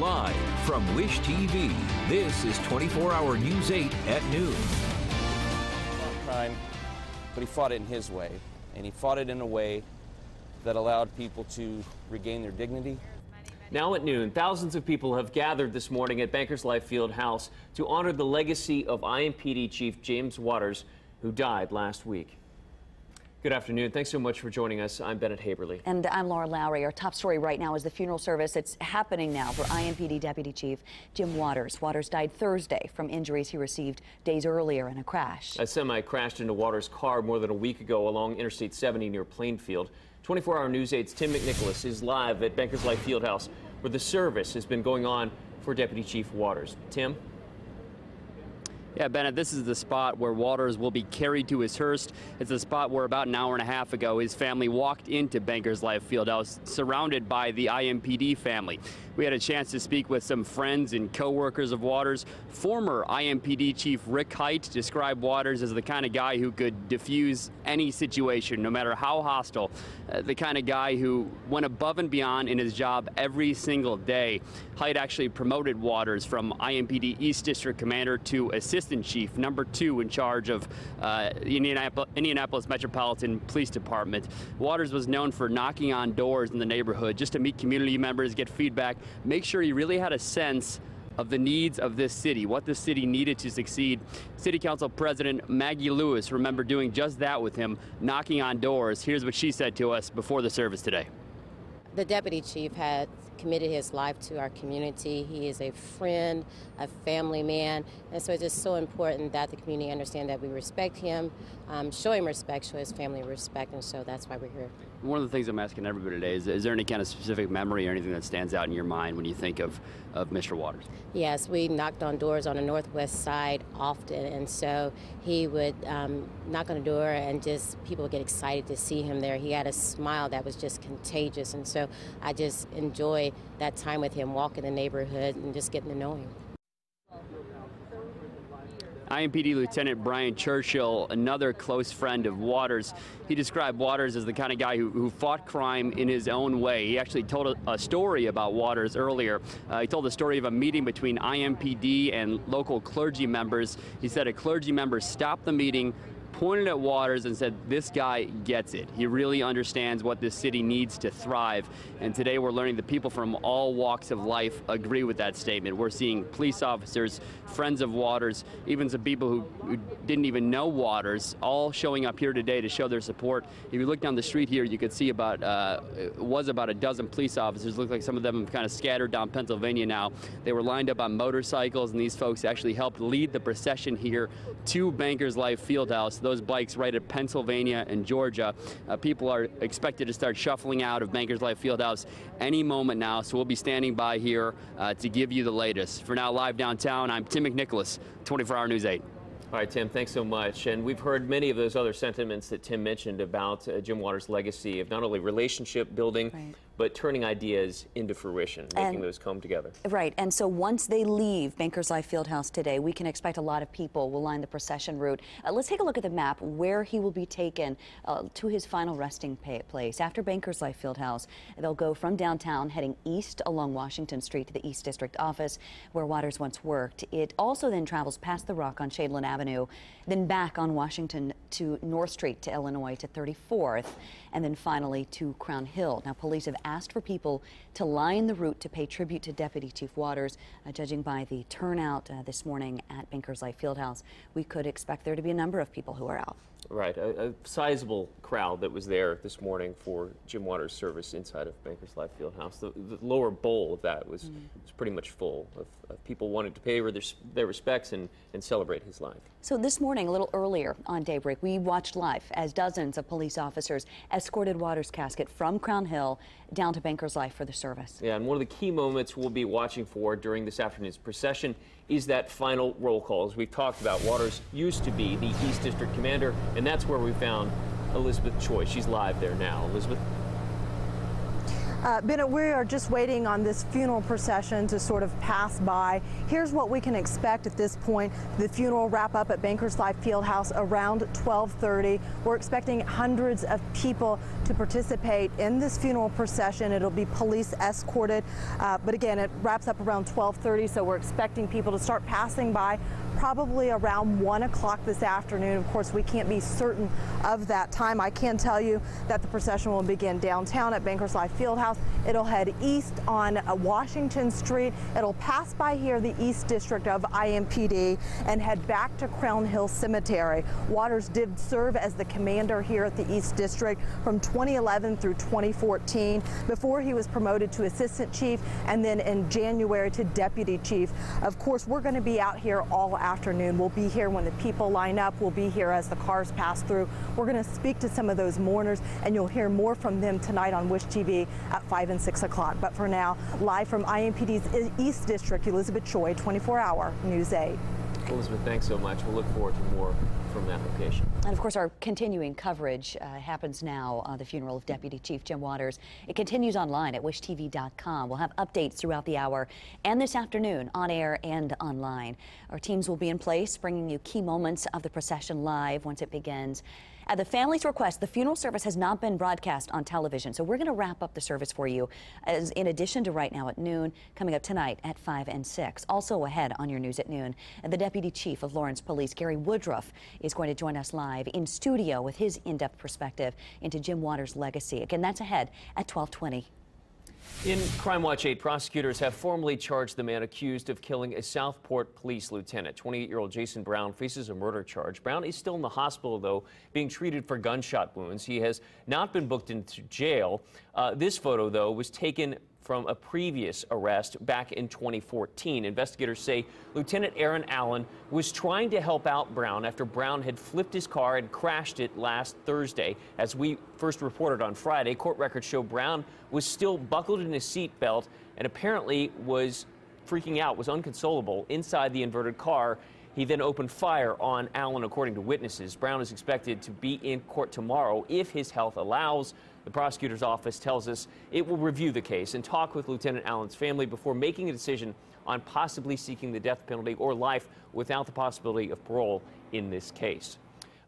Live from Wish TV, this is 24-hour News 8 at noon. Crime, but he fought it in his way, and he fought it in a way that allowed people to regain their dignity. Now at noon, thousands of people have gathered this morning at Bankers Life Fieldhouse to honor the legacy of IMPD Chief James Waters, who died last week. Good afternoon. Thanks so much for joining us. I'm Bennett Haberly. And I'm Laura Lowry. Our top story right now is the funeral service. It's happening now for IMPD Deputy Chief Jim Waters. Waters died Thursday from injuries he received days earlier in a crash. A semi crashed into Waters' car more than a week ago along Interstate 70 near Plainfield. 24-hour News 8's Tim McNicholas is live at Bankers Life Fieldhouse, where the service has been going on for Deputy Chief Waters. Tim? Yeah, Bennett, this is the spot where Waters will be carried to his hearse. It's a spot where about an hour and a half ago his family walked into Bankers Life Fieldhouse, surrounded by the IMPD family. We had a chance to speak with some friends and co-workers of Waters. Former IMPD Chief Rick Height described Waters as the kind of guy who could diffuse any situation, no matter how hostile. The kind of guy who went above and beyond in his job every single day. Height actually promoted Waters from IMPD East District Commander to Assistant Chief, #2 in charge of Indianapolis Metropolitan Police Department. Waters was known for knocking on doors in the neighborhood just to meet community members, get feedback, make sure he really had a sense of the needs of this city, what the city needed to succeed. City Council President Maggie Lewis remembered doing just that with him, knocking on doors. Here's what she said to us before the service today. The deputy chief had committed his life to our community. He is a friend, a family man, and so it's just so important that the community understand that we respect him, show him respect, show his family respect, and so that's why we're here. One of the things I'm asking everybody today is there any kind of specific memory or anything that stands out in your mind when you think of Mr. Waters? Yes, we knocked on doors on the northwest side often, and so he would knock on the door and just people would get excited to see him there. He had a smile that was just contagious, and so I just enjoy that time with him, walking the neighborhood and just getting to know him. IMPD Lieutenant Brian Churchill, another close friend of Waters. He described Waters as the kind of guy who fought crime in his own way. He actually told a story about Waters earlier. He told the story of a meeting between IMPD and local clergy members. He said a clergy member stopped the meeting, pointed at Waters and said, "This guy gets it. He really understands what this city needs to thrive." And today we're learning that people from all walks of life agree with that statement. We're seeing police officers, friends of Waters, even some people who didn't even know Waters, all showing up here today to show their support. If you look down the street here, you could see about a dozen police officers. Look like some of them have kind of scattered down Pennsylvania now. They were lined up on motorcycles, and these folks actually helped lead the procession here to Bankers Life Fieldhouse. Those bikes right at Pennsylvania and Georgia. People are expected to start shuffling out of Bankers Life Fieldhouse any moment now, so we'll be standing by here to give you the latest. For now, live downtown, I'm Tim McNicholas, 24-hour News 8. All right, Tim, thanks so much. And we've heard many of those other sentiments that Tim mentioned about Jim Waters' legacy of not only relationship building, but turning ideas into fruition, making those come together. Right, and so once they leave Bankers Life Fieldhouse today, we can expect a lot of people will line the procession route. Let's take a look at the map where he will be taken to his final resting place. After Bankers Life Fieldhouse, they'll go from downtown, heading east along Washington Street to the East District office where Waters once worked. It also then travels past the Rock on Shadeland Avenue, then back on Washington to North Street to Illinois to 34th, and then finally to Crown Hill. Now, police have asked for people to line the route to pay tribute to Deputy Chief Waters. Judging by the turnout this morning at Bankers Life Fieldhouse, we could expect there to be a number of people who are out. Right, a sizable crowd that was there this morning for Jim Waters' service inside of Bankers Life Fieldhouse. The lower bowl of that was pretty much full of people wanting to pay their respects and celebrate his life. So this morning, a little earlier on Daybreak, we watched live as dozens of police officers escorted Waters' casket from Crown Hill down to Bankers Life for the service. Yeah, and one of the key moments we'll be watching for during this afternoon's procession is that final roll call. As we've talked about, Waters used to be the East District Commander, and that's where we found Elizabeth Choi. She's live there now. Elizabeth? Bennett, we are just waiting on this funeral procession to sort of pass by. Here's what we can expect at this point. The funeral will wrap up at Bankers Life Fieldhouse around 12:30. We're expecting hundreds of people to participate in this funeral procession. It'll be police escorted, but again, it wraps up around 12:30, so we're expecting people to start passing by probably around 1 o'clock this afternoon. Of course, we can't be certain of that time. I can tell you that the procession will begin downtown at Bankers Life Fieldhouse. It'll head east on Washington Street. It'll pass by here the East District of IMPD and head back to Crown Hill Cemetery. Waters did serve as the commander here at the East District from 2011 through 2014 before he was promoted to assistant chief and then in January to deputy chief. Of course, we're going to be out here all afternoon. We'll be here when the people line up. We'll be here as the cars pass through. We're going to speak to some of those mourners, and you'll hear more from them tonight on Wish TV at 5 and 6 o'clock. But for now, live from IMPD's East District, Elizabeth Choi, 24-hour News 8. Elizabeth, thanks so much. We'll look forward to more from that location. And of course, our continuing coverage happens now on the funeral of Deputy Chief Jim Waters. It continues online at wishtv.com. We'll have updates throughout the hour and this afternoon on air and online. Our teams will be in place, bringing you key moments of the procession live once it begins. At the family's request, the funeral service has not been broadcast on television, so we're going to wrap up the service for you as in addition to right now at noon, coming up tonight at 5 and 6. Also ahead on your news at noon, the Deputy Chief of Lawrence Police, Gary Woodruff, is going to join us live in studio with his in-depth perspective into Jim Waters' legacy. Again, that's ahead at 12:20. In Crime Watch 8, prosecutors have formally charged the man accused of killing a Southport police lieutenant. 28-year-old Jason Brown faces a murder charge. Brown is still in the hospital, though, being treated for gunshot wounds. He has not been booked into jail. This photo, though, was taken from a previous arrest back in 2014. Investigators say Lieutenant Aaron Allen was trying to help out Brown after Brown had flipped his car and crashed it last Thursday. As we first reported on Friday, court records show Brown was still buckled in his seatbelt and apparently was freaking out, was inconsolable inside the inverted car. He then opened fire on Allen, according to witnesses. Brown is expected to be in court tomorrow if his health allows. The prosecutor's office tells us it will review the case and talk with Lieutenant Allen's family before making a decision on possibly seeking the death penalty or life without the possibility of parole in this case.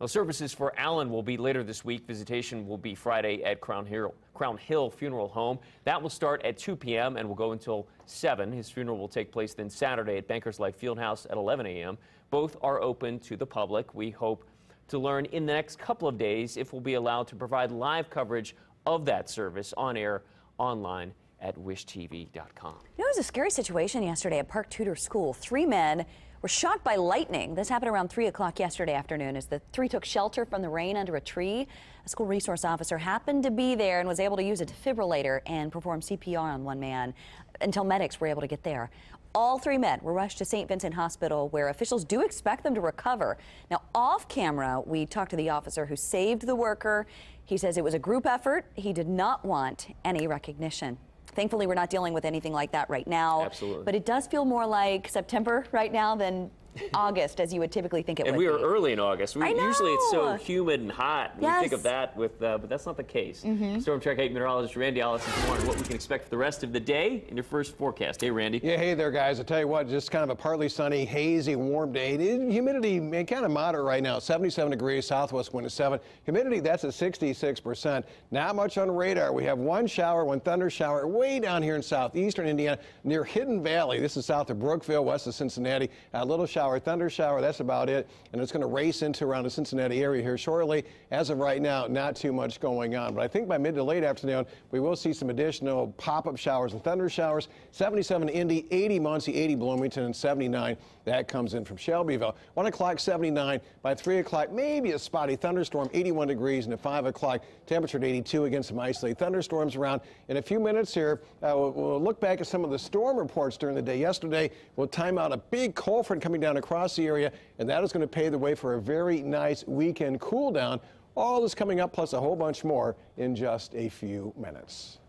Well, services for Allen will be later this week. Visitation will be Friday at Crown Hill Funeral Home. That will start at 2 p.m. and will go until 7. His funeral will take place then Saturday at Bankers Life Fieldhouse at 11 a.m. Both are open to the public. We hope to learn in the next couple of days if we'll be allowed to provide live coverage of that service on air, online at wishtv.com. You know, it was a scary situation yesterday at Park Tudor School. 3 men were shot by lightning. This happened around 3 o'clock yesterday afternoon as the 3 took shelter from the rain under a tree. A school resource officer happened to be there and was able to use a defibrillator and perform CPR on one man until medics were able to get there. All 3 men were rushed to St. Vincent Hospital, where officials do expect them to recover. Now, off camera, we talked to the officer who saved the worker. He says it was a group effort. He did not want any recognition. Thankfully, we're not dealing with anything like that right now. Absolutely. But it does feel more like September right now than August, as you would typically think it would be. And we are early in August. I know. Usually it's so humid and hot. Yes. We think of that, but that's not the case. Storm Track 8 meteorologist Randy Allison is wondering what we can expect for the rest of the day in your first forecast. Hey, Randy. Yeah, hey there, guys. I'll tell you what, just kind of a partly sunny, hazy, warm day. Humidity kind of moderate right now, 77 degrees, southwest wind is 7. Humidity, that's at 66%. Not much on radar. We have one shower, one thunder shower way down here in southeastern Indiana near Hidden Valley. This is south of Brookville, west of Cincinnati. A little shower, thunder shower, that's about it. And it's going to race into around the Cincinnati area here shortly. As of right now, not too much going on. But I think by mid to late afternoon, we will see some additional pop-up showers and thunder showers. 77 Indy, 80 Muncie, 80 Bloomington, and 79. That comes in from Shelbyville. 1 o'clock, 79. By 3 o'clock, maybe a spotty thunderstorm, 81 degrees. And at 5 o'clock, temperature at 82. Again, some isolated thunderstorms around. In a few minutes here, we'll look back at some of the storm reports during the day. Yesterday, we'll time out a big cold front coming down across the area, and that is going to pave the way for a very nice weekend cool down. All this coming up, plus a whole bunch more in just a few minutes.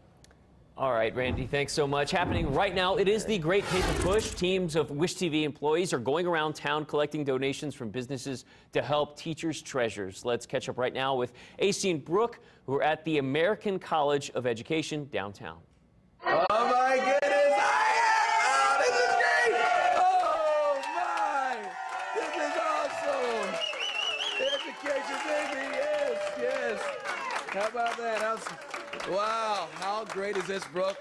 All right, Randy, thanks so much. Happening right now, it is the Great Paper Push. Teams of Wish TV employees are going around town collecting donations from businesses to help teachers' treasures. Let's catch up right now with AC and Brooke, who are at the American College of Education downtown. Oh my goodness! Oh, this is great! Oh my! This is awesome! Education, baby! Yes, yes. How about that? Wow! How great is this, Brooke?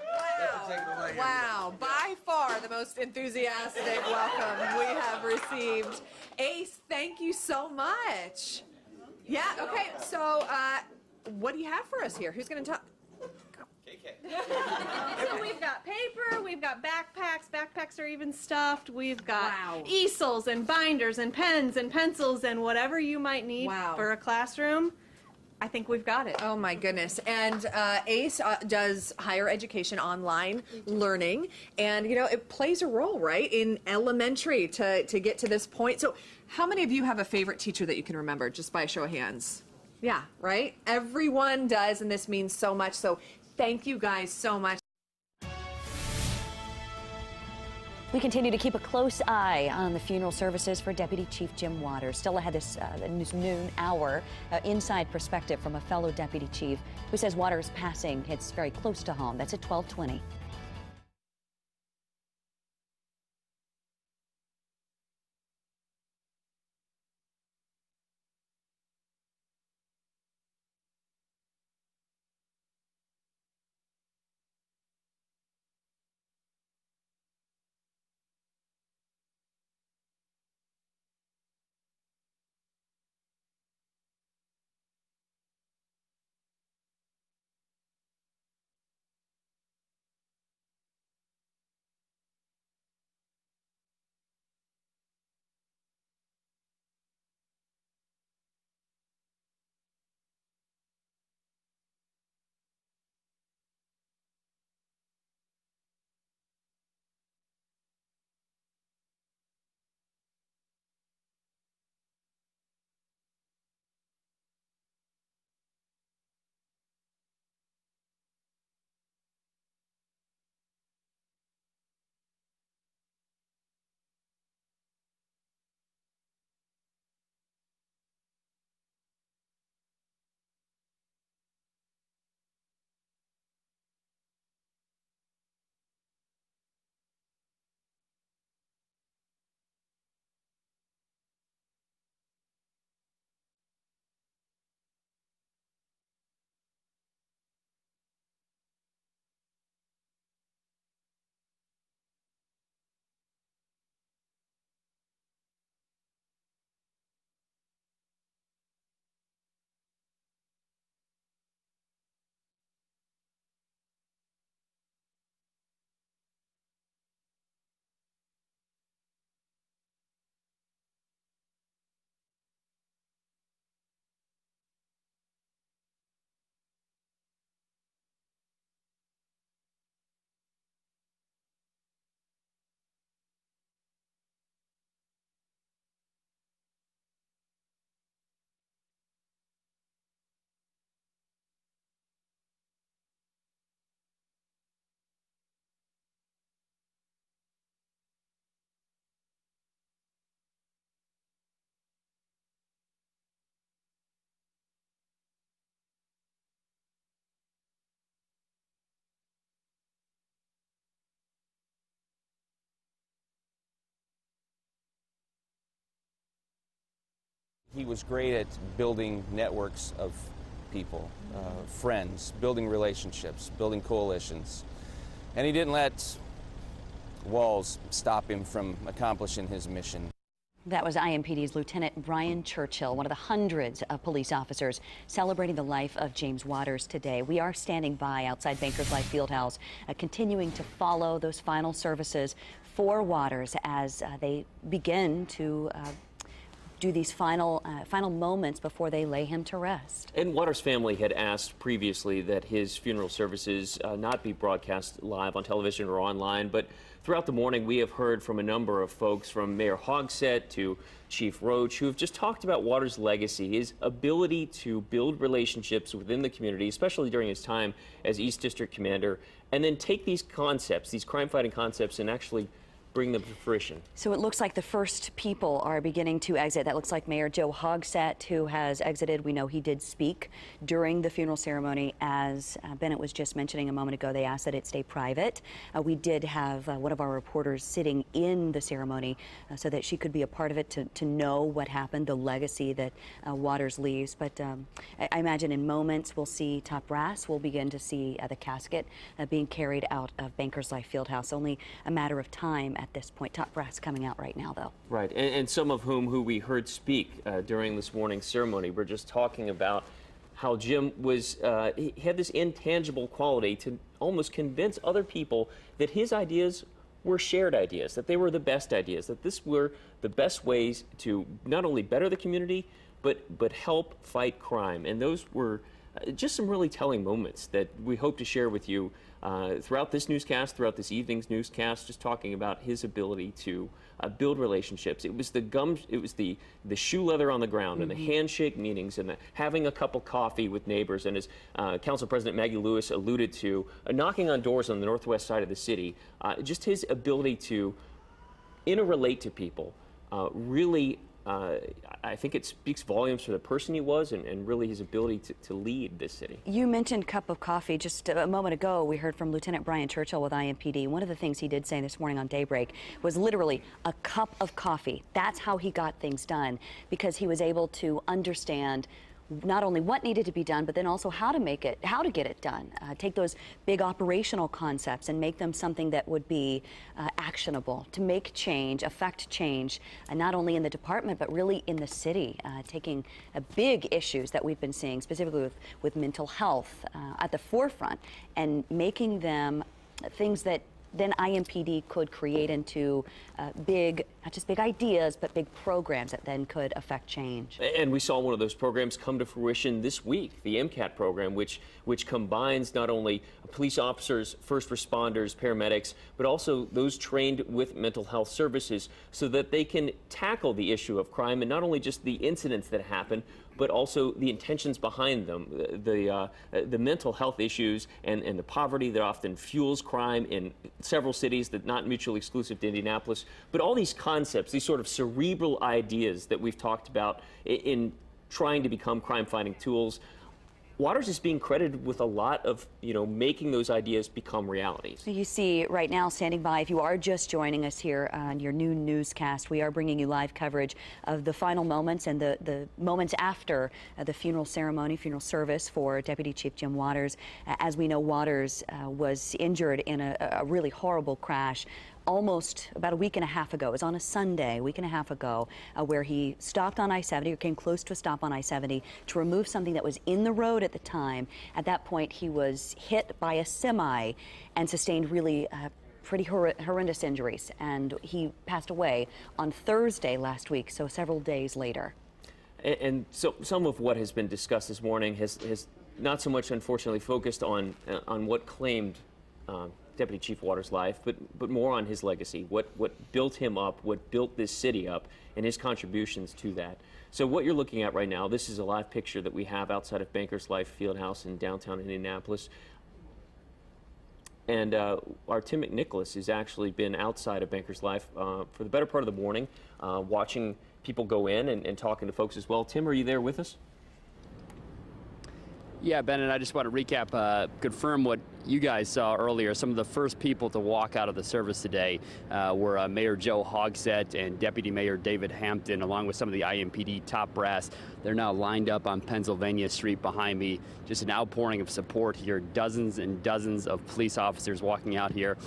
Wow, by far the most enthusiastic welcome we have received. Ace, thank you so much. Yeah, okay, so what do you have for us here? Who's going to talk? So we've got paper, we've got backpacks. Backpacks are even stuffed. We've got easels and binders and pens and pencils and whatever you might need for a classroom. I think we've got it. Oh my goodness. And ACE does higher education online learning, and you know, it plays a role, right, in elementary to get to this point. So how many of you have a favorite teacher that you can remember, just by a show of hands? Yeah, right? Everyone does, and this means so much. So thank you guys so much. We continue to keep a close eye on the funeral services for Deputy Chief Jim Waters. Still ahead this noon hour, inside perspective from a fellow deputy chief who says Waters' passing hits very close to home. That's at 12:20. He was great at building networks of people, friends, building relationships, building coalitions. And he didn't let walls stop him from accomplishing his mission. That was IMPD's Lieutenant Brian Churchill, one of the hundreds of police officers celebrating the life of James Waters today. We are standing by outside Bankers Life Fieldhouse, continuing to follow those final services for Waters as they begin to do these final moments before they lay him to rest. And Waters' family had asked previously that his funeral services not be broadcast live on television or online, but throughout the morning we have heard from a number of folks, from Mayor Hogsett to Chief Roach, who have just talked about Waters' legacy, his ability to build relationships within the community, especially during his time as East District Commander, and then take these concepts, these crime-fighting concepts, and actually bring them to fruition? So it looks like the first people are beginning to exit. That looks like Mayor Joe Hogsett, who has exited. We know he did speak during the funeral ceremony. As Bennett was just mentioning a moment ago, they asked that it stay private. We did have one of our reporters sitting in the ceremony so that she could be a part of it, to know what happened, the legacy that Waters leaves. But I imagine in moments we'll see top brass. We'll begin to see the casket being carried out of Bankers Life Fieldhouse. Only a matter of time at this point. Top brass coming out right now, though. Right, and some of who we heard speak during this morning's ceremony were just talking about how Jim was, he had this intangible quality to almost convince other people that his ideas were shared ideas, that they were the best ideas, that this were the best ways to not only better the community, but help fight crime. And those were just some really telling moments that we hope to share with you throughout this newscast, throughout this evening's newscast, just talking about his ability to build relationships. It was the shoe leather on the ground, and the handshake meetings, and the having a cup of coffee with neighbors, and as Council President Maggie Lewis alluded to, knocking on doors on the northwest side of the city. Just his ability to interrelate to people, really. I think it speaks volumes for the person he was, and really his ability to lead this city. You mentioned cup of coffee. Just a moment ago, we heard from Lieutenant Brian Churchill with IMPD. One of the things he did say this morning on Daybreak was literally a cup of coffee. That's how he got things done, because he was able to understand not only what needed to be done, but then also how to get it done. Take those big operational concepts and make them something that would be actionable, to make change, affect change, not only in the department, but really in the city, taking big issues that we've been seeing, specifically with mental health at the forefront, and making them things that then IMPD could create into big, not just big ideas, but big programs that then could affect change. And we saw one of those programs come to fruition this week, the MCAT program, which combines not only police officers, first responders, paramedics, but also those trained with mental health services, so that they can tackle the issue of crime, and not only just the incidents that happen, but also the intentions behind them, the mental health issues and the poverty that often fuels crime in several cities that not mutually exclusive to Indianapolis. But all these concepts, these sort of cerebral ideas that we've talked about in trying to become crime-fighting tools, Waters is being credited with a lot of, making those ideas become realities. So you see right now, standing by, if you are just joining us here on your new newscast, we are bringing you live coverage of the final moments and the moments after the funeral ceremony, funeral service for Deputy Chief Jim Waters. As we know, Waters was injured in a really horrible crash almost about a week and a half ago. It was on a Sunday, a week and a half ago, where he stopped on I-70, or came close to a stop on I-70, to remove something that was in the road at the time. At that point, he was hit by a semi and sustained really pretty horrendous injuries, and he passed away on Thursday last week, so several days later. And so some of what has been discussed this morning has not so much, unfortunately, focused on what claimed Deputy Chief Waters' life, but more on his legacy, what built him up, what built this city up, and his contributions to that. So what you're looking at right now, this is a live picture that we have outside of Bankers Life Fieldhouse in downtown Indianapolis. And our Tim McNicholas has actually been outside of Bankers Life for the better part of the morning, watching people go in and talking to folks as well. Tim, are you there with us? Yeah, Ben, and I just want to recap, confirm what you guys saw earlier. Some of the first people to walk out of the service today were Mayor Joe Hogsett and Deputy Mayor David Hampton, along with some of the IMPD top brass. They're now lined up on Pennsylvania Street behind me. Just an outpouring of support here. Dozens and dozens of police officers walking out here.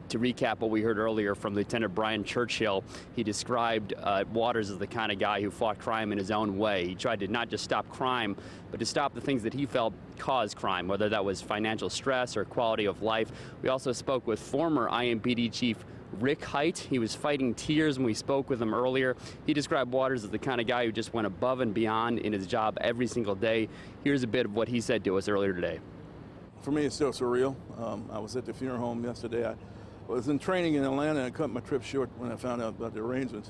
To recap what we heard earlier from Lieutenant Brian Churchill, he described Waters as the kind of guy who fought crime in his own way. He tried to not just stop crime, but to stop the things that he felt caused crime, whether that was financial stress or quality of life. We also spoke with former IMPD Chief Rick Height. He was fighting tears when we spoke with him earlier. He described Waters as the kind of guy who just went above and beyond in his job every single day. Here's a bit of what he said to us earlier today. For me, it's still surreal. I was at the funeral home yesterday. I was in training in Atlanta, and I cut my trip short when I found out about the arrangements.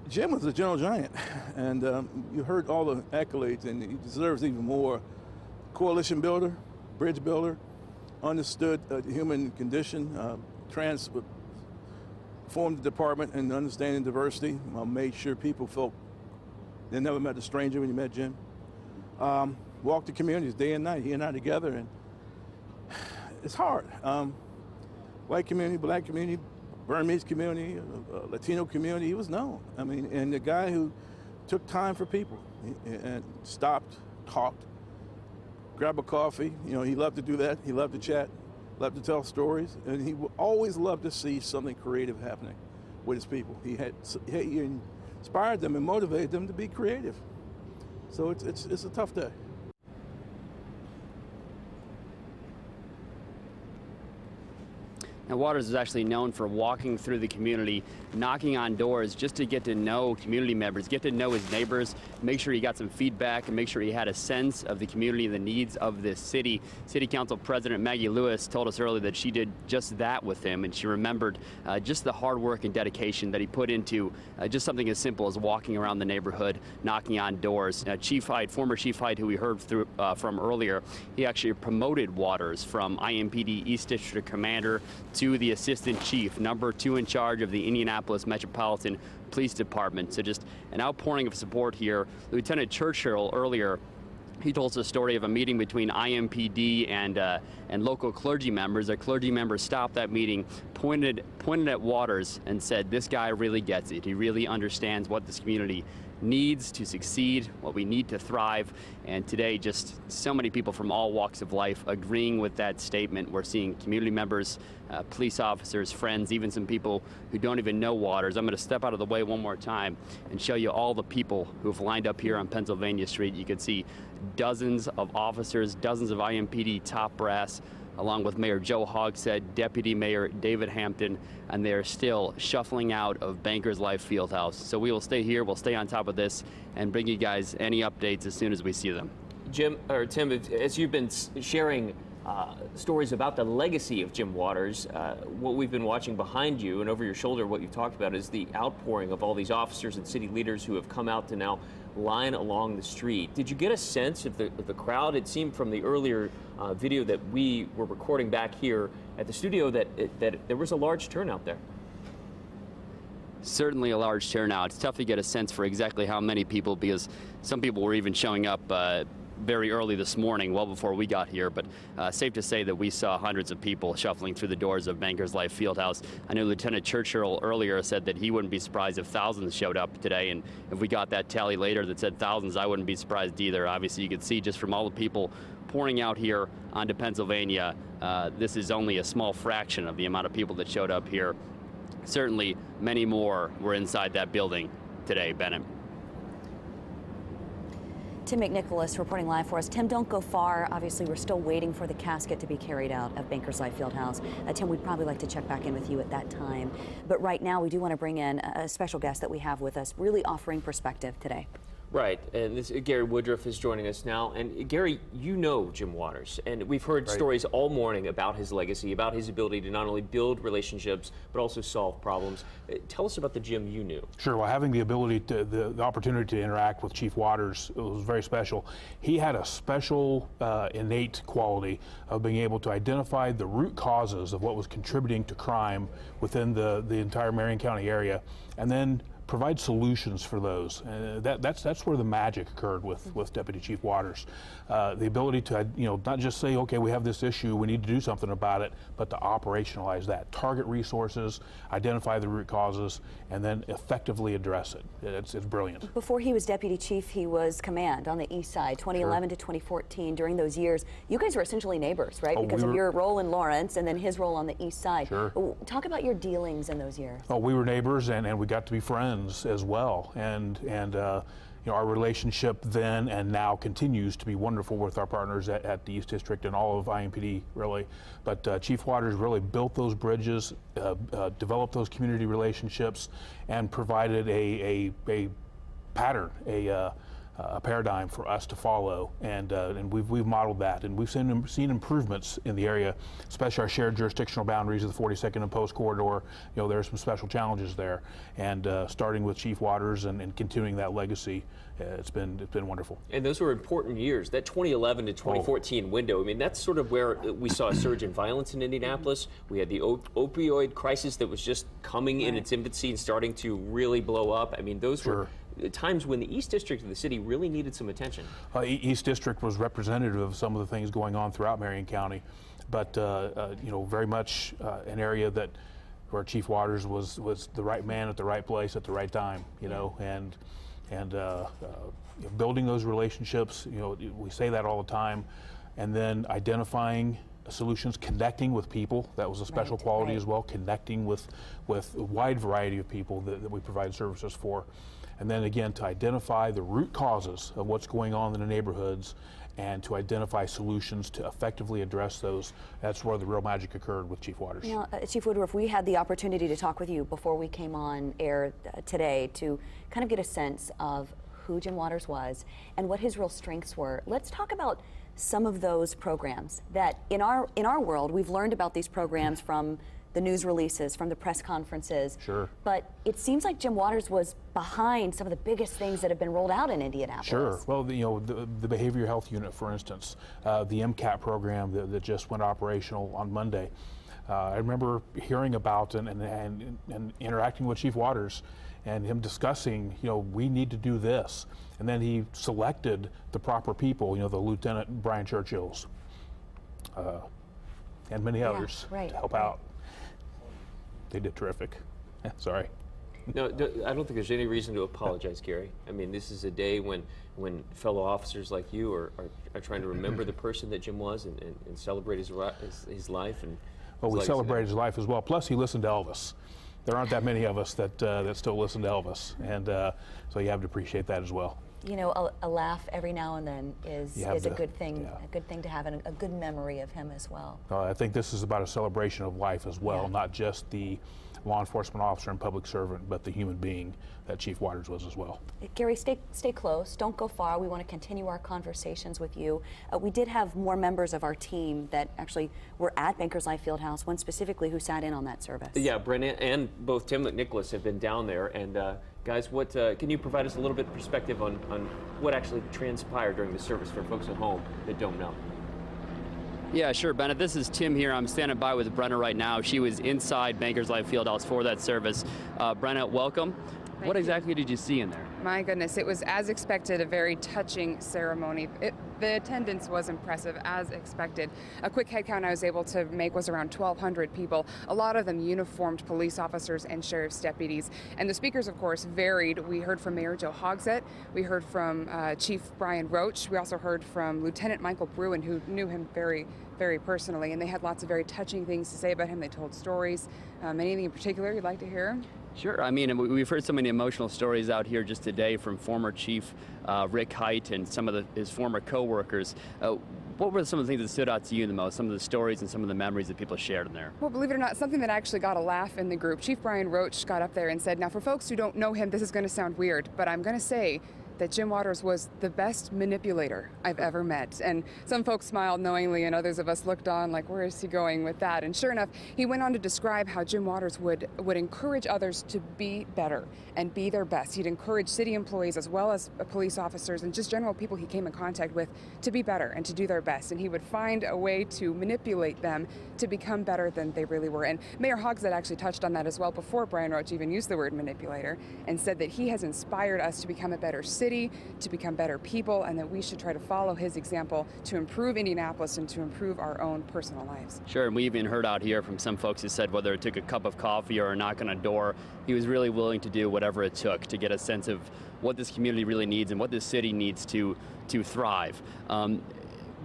Jim was a gentle giant, and you heard all the accolades, and he deserves even more. Coalition builder, bridge builder, understood the human condition, formed the department in understanding diversity. Made sure people felt they never met a stranger when you met Jim. Walked the communities day and night, he and I together, and it's hard. White community, black community, Burmese community, Latino community, he was known. I mean, and the guy who took time for people and stopped, talked, grabbed a coffee. You know, he loved to do that. He loved to chat, loved to tell stories, and he always loved to see something creative happening with his people. He inspired them and motivated them to be creative. So it's a tough day. Now, Waters is actually known for walking through the community, knocking on doors just to get to know community members, get to know his neighbors, make sure he got some feedback, and make sure he had a sense of the community and the needs of this city. City Council President Maggie Lewis told us earlier that she did just that with him, and she remembered just the hard work and dedication that he put into just something as simple as walking around the neighborhood, knocking on doors. Chief Hyde, former Chief Hyde, who we heard from earlier, he actually promoted Waters from IMPD East District Commander to the Assistant Chief, number 2 in charge of the Indianapolis Metropolitan Police Department. So just an outpouring of support here. Lieutenant Churchill earlier, he told us a story of a meeting between IMPD and local clergy members. A clergy member stopped that meeting, pointed at Waters and said, "This guy really gets it. He really understands what this community needs to succeed, what we need to thrive." And today, just so many people from all walks of life agreeing with that statement. We're seeing community members, police officers, friends, even some people who don't even know Waters. I'm going to step out of the way one more time and show you all the people who've lined up here on Pennsylvania Street. You can see dozens of officers, dozens of IMPD top brass, along with Mayor Joe Hogshead, Deputy Mayor David Hampton, and they're still shuffling out of Bankers Life Fieldhouse. So we will stay here, we'll stay on top of this, and bring you guys any updates as soon as we see them. Tim, as you've been sharing stories about the legacy of Jim Waters, what we've been watching behind you and over your shoulder, what you've talked about is the outpouring of all these officers and city leaders who have come out to now line along the street. Did you get a sense of the crowd? It seemed from the earlier video that we were recording back here at the studio that there was a large turnout there. Certainly a large turnout. It's tough to get a sense for exactly how many people, because some people were even showing up very early this morning, well before we got here, but safe to say that we saw hundreds of people shuffling through the doors of Bankers Life Fieldhouse. I know Lieutenant Churchill earlier said that he wouldn't be surprised if thousands showed up today, and if we got that tally later that said thousands, I wouldn't be surprised either. Obviously, you could see just from all the people pouring out here onto Pennsylvania, this is only a small fraction of the amount of people that showed up here. Certainly, many more were inside that building today, Bennett. Tim McNicholas reporting live for us. Tim, don't go far. Obviously, we're still waiting for the casket to be carried out of Bankers Life Fieldhouse. Tim, we'd probably like to check back in with you at that time. But right now, we do want to bring in a special guest that we have with us, really offering perspective today. Right, and Gary Woodruff is joining us now. And Gary, you know Jim Waters, and we've heard stories all morning about his legacy, about his ability to not only build relationships, but also solve problems. Tell us about the Jim you knew. Sure, well, having the ability to, the opportunity to interact with Chief Waters, it was very special. He had a special innate quality of being able to identify the root causes of what was contributing to crime within the entire Marion County area, and then provide solutions for those. That's where the magic occurred with Deputy Chief Waters. The ability to, not just say, okay, we have this issue, we need to do something about it, but to operationalize that, target resources, identify the root causes, and then effectively address it. It's brilliant. Before he was Deputy Chief, he was command on the East Side, 2011 to 2014. During those years, you guys were essentially neighbors, right? Because of your role in Lawrence and then his role on the East Side. Sure. Talk about your dealings in those years. Oh, we were neighbors, and we got to be friends as well, and our relationship then and now continues to be wonderful with our partners at the East District and all of IMPD, really. But Chief Waters really built those bridges, developed those community relationships, and provided a pattern, a paradigm for us to follow, and we've modeled that, and we've seen improvements in the area, especially our shared jurisdictional boundaries of the 42nd and Post corridor. You know, there are some special challenges there, and starting with Chief Waters and continuing that legacy, it's been wonderful. And those were important years. That 2011 to 2014 window. I mean, that's sort of where we saw a surge in violence in Indianapolis. We had the opioid crisis that was just coming in its infancy and starting to really blow up. I mean, those were times when the East District of the city really needed some attention. East District was representative of some of the things going on throughout Marion County, but you know, very much an area that where Chief Waters was the right man at the right place at the right time. You know, and you know, building those relationships. You know, we say that all the time, and then identifying solutions, connecting with people. That was a special quality as well. Connecting with a wide variety of people that we provide services for. And then again, to identify the root causes of what's going on in the neighborhoods and to identify solutions to effectively address those. That's where the real magic occurred with Chief Waters. You know, Chief Woodruff, we had the opportunity to talk with you before we came on air today to kind of get a sense of who Jim Waters was and what his real strengths were. Let's talk about some of those programs that in our world, we've learned about these programs from the news releases, from the press conferences. Sure. But it seems like Jim Waters was behind some of the biggest things that have been rolled out in Indianapolis. Sure. Well, you know, the Behavioral Health Unit, for instance, the MCAT program that just went operational on Monday. I remember hearing about and interacting with Chief Waters and him discussing, you know, we need to do this. And then he selected the proper people, you know, the Lieutenant Brian Churchills and many others to help out. They did terrific. Sorry. No, I don't think there's any reason to apologize, Gary. I mean, this is a day when fellow officers like you are trying to remember the person that Jim was and celebrate his life. And well, we celebrated his life as well. Plus, he listened to Elvis. There aren't that many of us that still listen to Elvis, and so you have to appreciate that as well. You know, a laugh every now and then is a good thing. A good thing to have, and a good memory of him as well. I think this is about a celebration of life as well, not just the law enforcement officer and public servant, but the human being that Chief Waters was as well. Gary, stay close. Don't go far. We want to continue our conversations with you. We did have more members of our team that actually were at Bankers Life Fieldhouse, one specifically who sat in on that service. Yeah, Brenna and both Tim and Nicholas have been down there. And guys, what can you provide us a little bit of perspective on what actually transpired during the service for folks at home that don't know? Yeah, sure, Bennett. This is Tim here. I'm standing by with Brenna right now. She was inside Bankers Life Fieldhouse for that service. Brenna, welcome. What exactly did you see in there? My goodness, it was as expected, a very touching ceremony. The attendance was impressive, as expected. A quick head count I was able to make was around 1,200 people, a lot of them uniformed police officers and sheriff's deputies. And the speakers, of course, varied. We heard from Mayor Joe Hogsett. We heard from Chief Brian Roach. We also heard from Lieutenant Michael Bruin, who knew him very, very personally. And they had lots of very touching things to say about him. They told stories. Anything in particular you'd like to hear? Sure. I mean, we've heard so many emotional stories out here just today from former Chief Rick Height and some of his former co-workers. What were some of the things that stood out to you the most, some of the stories and some of the memories that people shared in there? Well, believe it or not, something that actually got a laugh in the group. Chief Brian Roach got up there and said, now for folks who don't know him, this is going to sound weird, but I'm going to say that Jim Waters was the best manipulator I've ever met. And some folks smiled knowingly and others of us looked on like, where is he going with that? And sure enough, he went on to describe how Jim Waters would encourage others to be better and be their best. He'd encourage city employees as well as police officers and just general people he came in contact with to be better and to do their best. And he would find a way to manipulate them to become better than they really were. And Mayor Hogsett actually touched on that as well before Brian Roach even used the word manipulator, and said that he has inspired us to become a better city, to become better people, and that we should try to follow his example to improve Indianapolis and to improve our own personal lives. Sure, and we even heard out here from some folks who said whether it took a cup of coffee or a knock on a door, he was really willing to do whatever it took to get a sense of what this community really needs and what this city needs to thrive.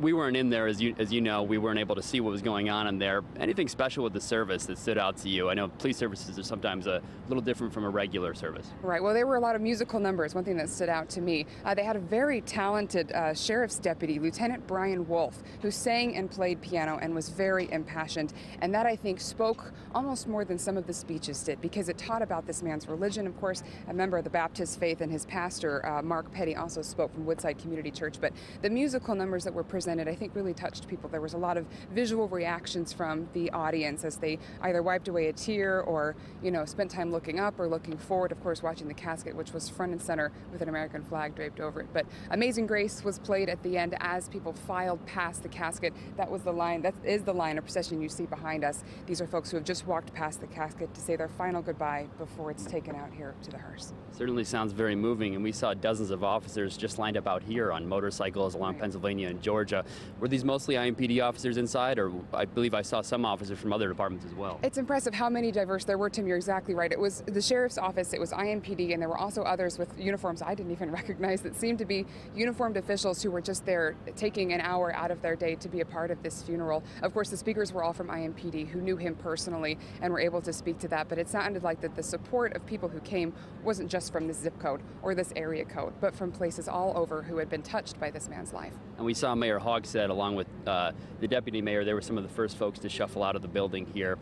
we weren't in there, as you know, we weren't able to see what was going on in there. Anything special with the service that stood out to you? I know police services are sometimes a little different from a regular service. Right. Well, there were a lot of musical numbers. One thing that stood out to me, they had a very talented sheriff's deputy, Lieutenant Brian Wolf, who sang and played piano and was very impassioned. And that, I think, spoke almost more than some of the speeches did, because it taught about this man's religion. Of course, a member of the Baptist faith, and his pastor, Mark Petty, also spoke from Woodside Community Church. But the musical numbers that were presented, I think, really touched people. There was a lot of visual reactions from the audience as they either wiped away a tear or, spent time looking up or looking forward, of course, watching the casket, which was front and center with an American flag draped over it. But Amazing Grace was played at the end as people filed past the casket. That was the line, that is the line of procession you see behind us. These are folks who have just walked past the casket to say their final goodbye before it's taken out here to the hearse. Certainly sounds very moving, and we saw dozens of officers just lined up out here on motorcycles along Pennsylvania and Georgia. Were these mostly IMPD officers inside, or I believe I saw some officers from other departments as well? It's impressive how many diverse there were, Tim. You're exactly right. It was the sheriff's office, it was IMPD, and there were also others with uniforms I didn't even recognize that seemed to be uniformed officials who were just there taking an hour out of their day to be a part of this funeral. Of course, the speakers were all from IMPD who knew him personally and were able to speak to that, but it sounded like that the support of people who came wasn't just from this zip code or this area code, but from places all over who had been touched by this man's life. And we saw Mayor Hogsett along with the deputy mayor. They were some of the first folks to shuffle out of the building here.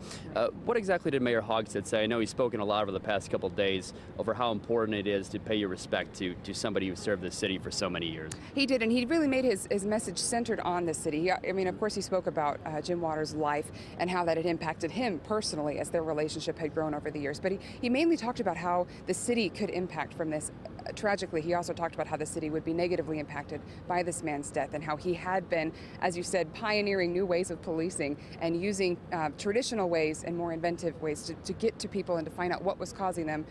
What exactly did Mayor Hogsett say? I know he's spoken a lot over the past couple of days over how important it is to pay your respect to somebody who served this city for so many years. He did, and he really made his message centered on the city. I mean, of course, he spoke about Jim Waters' life and how that had impacted him personally as their relationship had grown over the years. But he mainly talked about how the city could impact from this. Tragically, he also talked about how the city would be negatively impacted by this man's death and how he had been, as you said, pioneering new ways of policing and using traditional ways and more inventive ways to get to people and to find out what was causing them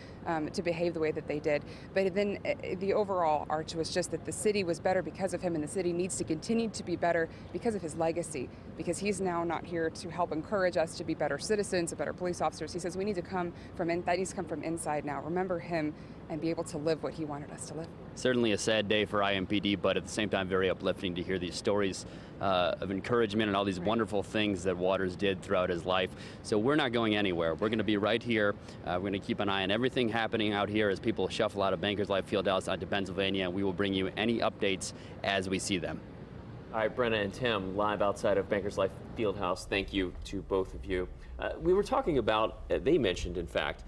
to behave the way that they did. But then the overall arch was just that the city was better because of him, and the city needs to continue to be better because of his legacy, because he's now not here to help encourage us to be better citizens, better police officers. He says we need to come from that needs to come from inside now. Remember him and be able to live what he wanted us to live. Certainly a sad day for IMPD, but at the same time very uplifting to hear these stories of encouragement and all these wonderful things that Waters did throughout his life. So we're not going anywhere. We're going to be right here. We're going to keep an eye on everything happening out here as people shuffle out of Bankers Life Fieldhouse onto Pennsylvania. We will bring you any updates as we see them. All right, Brenna and Tim, live outside of Bankers Life Fieldhouse. Thank you to both of you. We were talking about, they mentioned, in fact,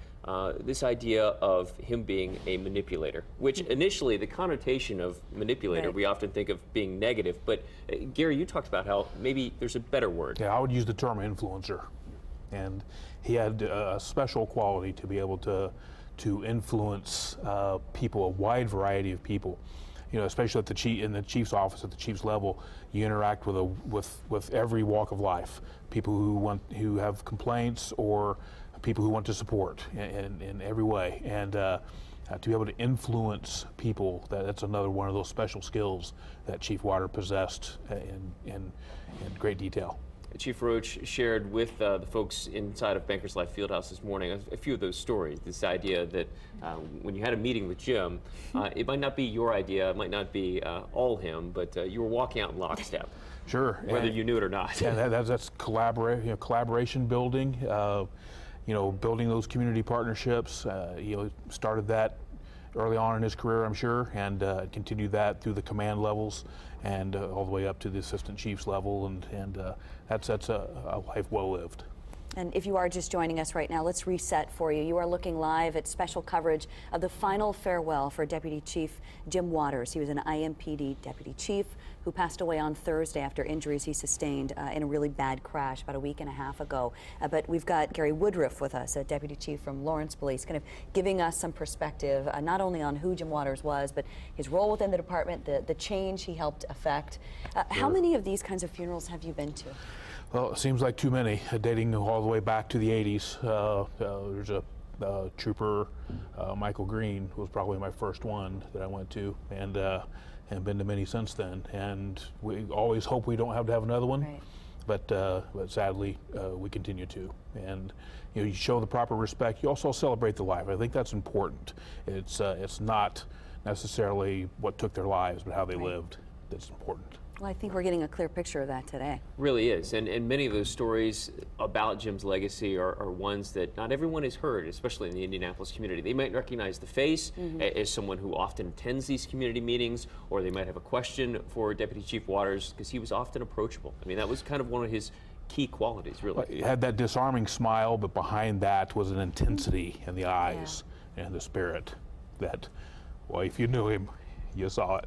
this idea of him being a manipulator, which initially the connotation of manipulator, we often think of being negative, but Gary, you talked about how maybe there's a better word. Yeah, I would use the term influencer. And he had a special quality to be able to influence people, a wide variety of people. You know, especially at in the chief's office, at the chief's level, you interact with every walk of life. People who have complaints or people who want to support in every way, and to be able to influence people, that's another one of those special skills that Chief Waters possessed in great detail. Chief Roach shared with the folks inside of Bankers Life Fieldhouse this morning a few of those stories. This idea that when you had a meeting with Jim, it might not be your idea, it might not be all him, but you were walking out in lockstep. Sure. Whether you knew it or not. Yeah, that's collaboration building. Building those community partnerships. Started that early on in his career, I'm sure, and continued that through the command levels and all the way up to the assistant chief's level, and that's a life well lived. And if you are just joining us right now, let's reset for you. You are looking live at special coverage of the final farewell for Deputy Chief Jim Waters. He was an IMPD deputy chief who passed away on Thursday after injuries he sustained in a really bad crash about a week and a half ago. But we've got Gary Woodruff with us, a deputy chief from Lawrence Police, kind of giving us some perspective, not only on who Jim Waters was, but his role within the department, the change he helped affect. How many of these kinds of funerals have you been to? Well, it seems like too many, dating all the way back to the 80s. There's a trooper, Michael Green, was probably my first one that I went to, and been to many since then. And we always hope we don't have to have another one, right. But sadly, we continue to. And you show the proper respect. You also celebrate the life. I think that's important. It's not necessarily what took their lives, but how they lived that's important. Well, I think we're getting a clear picture of that today. Really is, and many of those stories about Jim's legacy are ones that not everyone has heard, especially in the Indianapolis community. They might recognize the face as someone who often attends these community meetings, or they might have a question for Deputy Chief Waters because he was often approachable. I mean, that was kind of one of his key qualities, really. He had that disarming smile, but behind that was an intensity in the eyes and the spirit that, well, if you knew him, you saw it.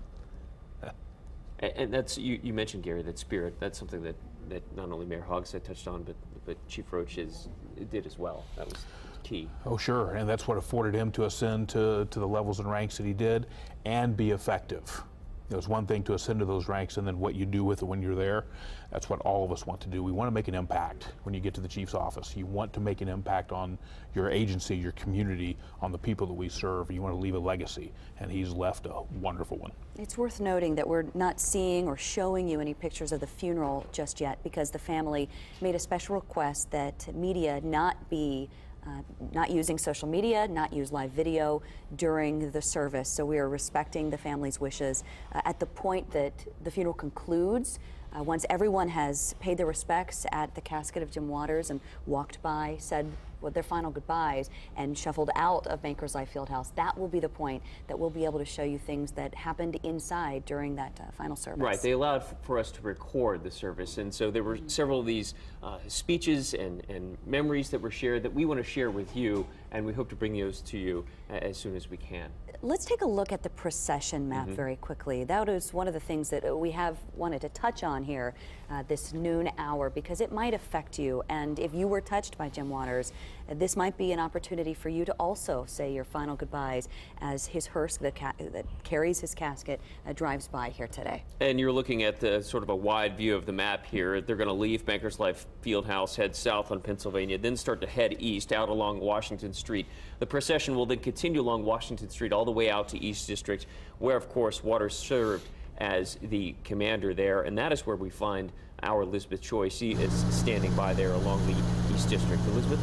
And that's, you mentioned, Gary, that spirit. That's something that not only Mayor Hogsett touched on, but Chief Roach did as well. That was key. Oh, sure, and that's what afforded him to ascend to the levels and ranks that he did and be effective. It was one thing to ascend to those ranks, and then what you do with it when you're there, that's what all of us want to do. We want to make an impact when you get to the chief's office. You want to make an impact on your agency, your community, on the people that we serve. You want to leave a legacy, and he's left a wonderful one. It's worth noting that we're not seeing or showing you any pictures of the funeral just yet because the family made a special request that media not using social media, not use live video during the service. So we are respecting the family's wishes. At the point that the funeral concludes, once everyone has paid their respects at the casket of Jim Waters and walked by, said their final goodbyes, and shuffled out of Bankers Life Fieldhouse, that will be the point that we'll be able to show you things that happened inside during that final service. Right, they allowed for us to record the service, and so there were several of these speeches and memories that were shared that we want to share with you, and we hope to bring those to you as soon as we can. Let's take a look at the procession map very quickly. That is one of the things that we have wanted to touch on here this noon hour because it might affect you, and if you were touched by Jim Waters, this might be an opportunity for you to also say your final goodbyes as his hearse that carries his casket drives by here today. And you're looking at the sort of a wide view of the map here. They're going to leave Bankers Life Fieldhouse, head south on Pennsylvania, then start to head east out along Washington Street. The procession will then continue along Washington Street all the way out to East District, where, of course, Waters served as the commander there, and that is where we find our Elizabeth Choi. She is standing by there along the East District. Elizabeth?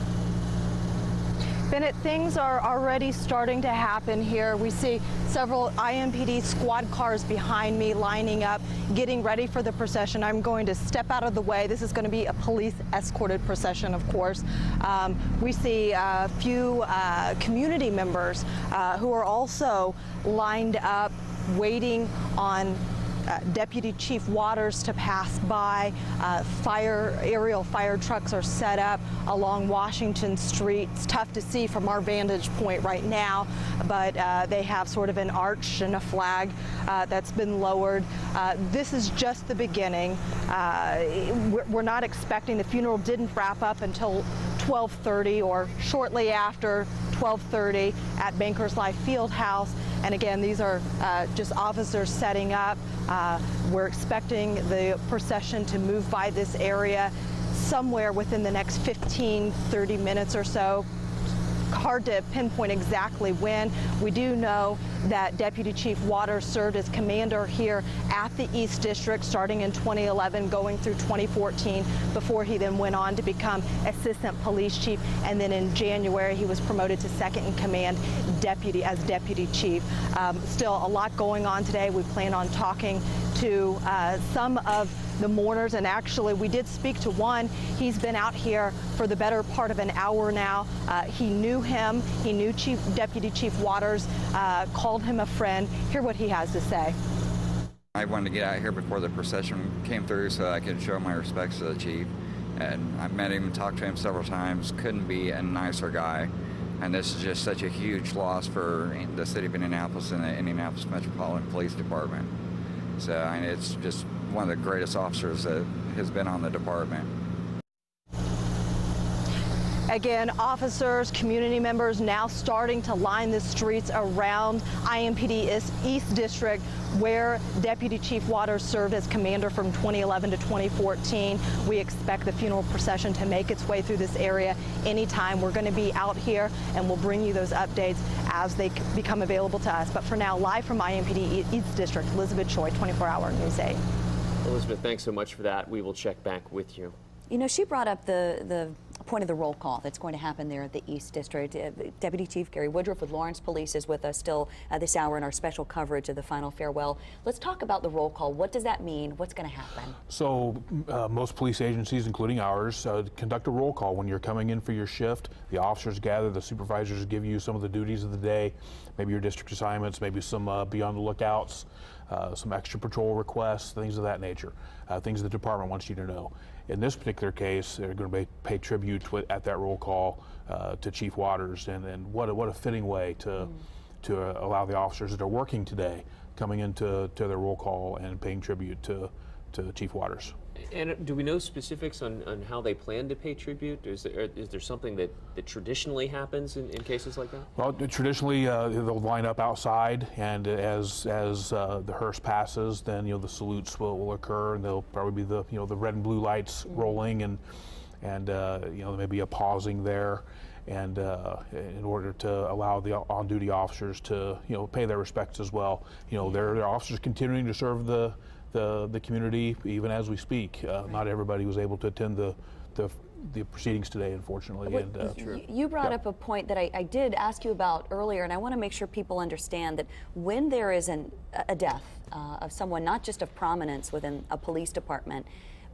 Bennett, things are already starting to happen here. We see several IMPD squad cars behind me lining up, getting ready for the procession. I'm going to step out of the way. This is going to be a police escorted procession, of course. We see a few community members who are also lined up waiting on Deputy Chief Waters to pass by. Aerial fire trucks are set up along Washington Street. It's tough to see from our vantage point right now, but they have sort of an arch and a flag that's been lowered. This is just the beginning. We're not expecting, the funeral didn't wrap up until 12:30 or shortly after 12:30 at Bankers Life Fieldhouse. And again, these are just officers setting up. We're expecting the procession to move by this area somewhere within the next 15-30 minutes or so. Hard to pinpoint exactly when. We do know that Deputy Chief Waters served as commander here at the East District starting in 2011, going through 2014, before he then went on to become Assistant Police Chief, and then in January he was promoted to second in command as Deputy Chief. Still a lot going on today. We plan on talking to some of the mourners, and actually we did speak to one. He's been out here for the better part of an hour now. He knew him. He knew Deputy Chief Waters, called him a friend. Hear what he has to say. I wanted to get out here before the procession came through so I could show my respects to the chief. And I met him and talked to him several times. Couldn't be a nicer guy. And this is just such a huge loss for the city of Indianapolis and the Indianapolis Metropolitan Police Department. So it's just one of the greatest officers that has been on the department. Again, officers, community members now starting to line the streets around IMPD East District, where Deputy Chief Waters served as commander from 2011 to 2014. We expect the funeral procession to make its way through this area anytime. We're going to be out here, and we'll bring you those updates as they become available to us. But for now, live from IMPD East District, Elizabeth Choi, 24-Hour News 8. Elizabeth, thanks so much for that. We will check back with you. You know, she brought up the point of the roll call that's going to happen there at the East District. Deputy Chief Gary Woodruff with Lawrence Police is with us still this hour in our special coverage of the final farewell. Let's talk about the roll call. What does that mean? What's going to happen? So most police agencies, including ours, conduct a roll call when you're coming in for your shift. The officers gather, the supervisors give you some of the duties of the day, maybe your district assignments, maybe some beyond the lookouts, some extra patrol requests, things of that nature, things the department wants you to know. In this particular case, they're going to pay tribute at that roll call to Chief Waters, and what a fitting way to allow the officers that are working today coming into their roll call and paying tribute to Chief Waters. And do we know specifics on how they plan to pay tribute? Is there something that traditionally happens in cases like that? Well, traditionally they'll line up outside, and as the hearse passes, then the salutes will occur, and there'll probably be the red and blue lights rolling, and there may be a pausing there, and in order to allow the on-duty officers to pay their respects as well. There are officers continuing to serve the community even as we speak. Not everybody was able to attend the proceedings today, unfortunately. You brought up a point that I did ask you about earlier, and I want to make sure people understand that when there is a death of someone, not just of prominence within a police department,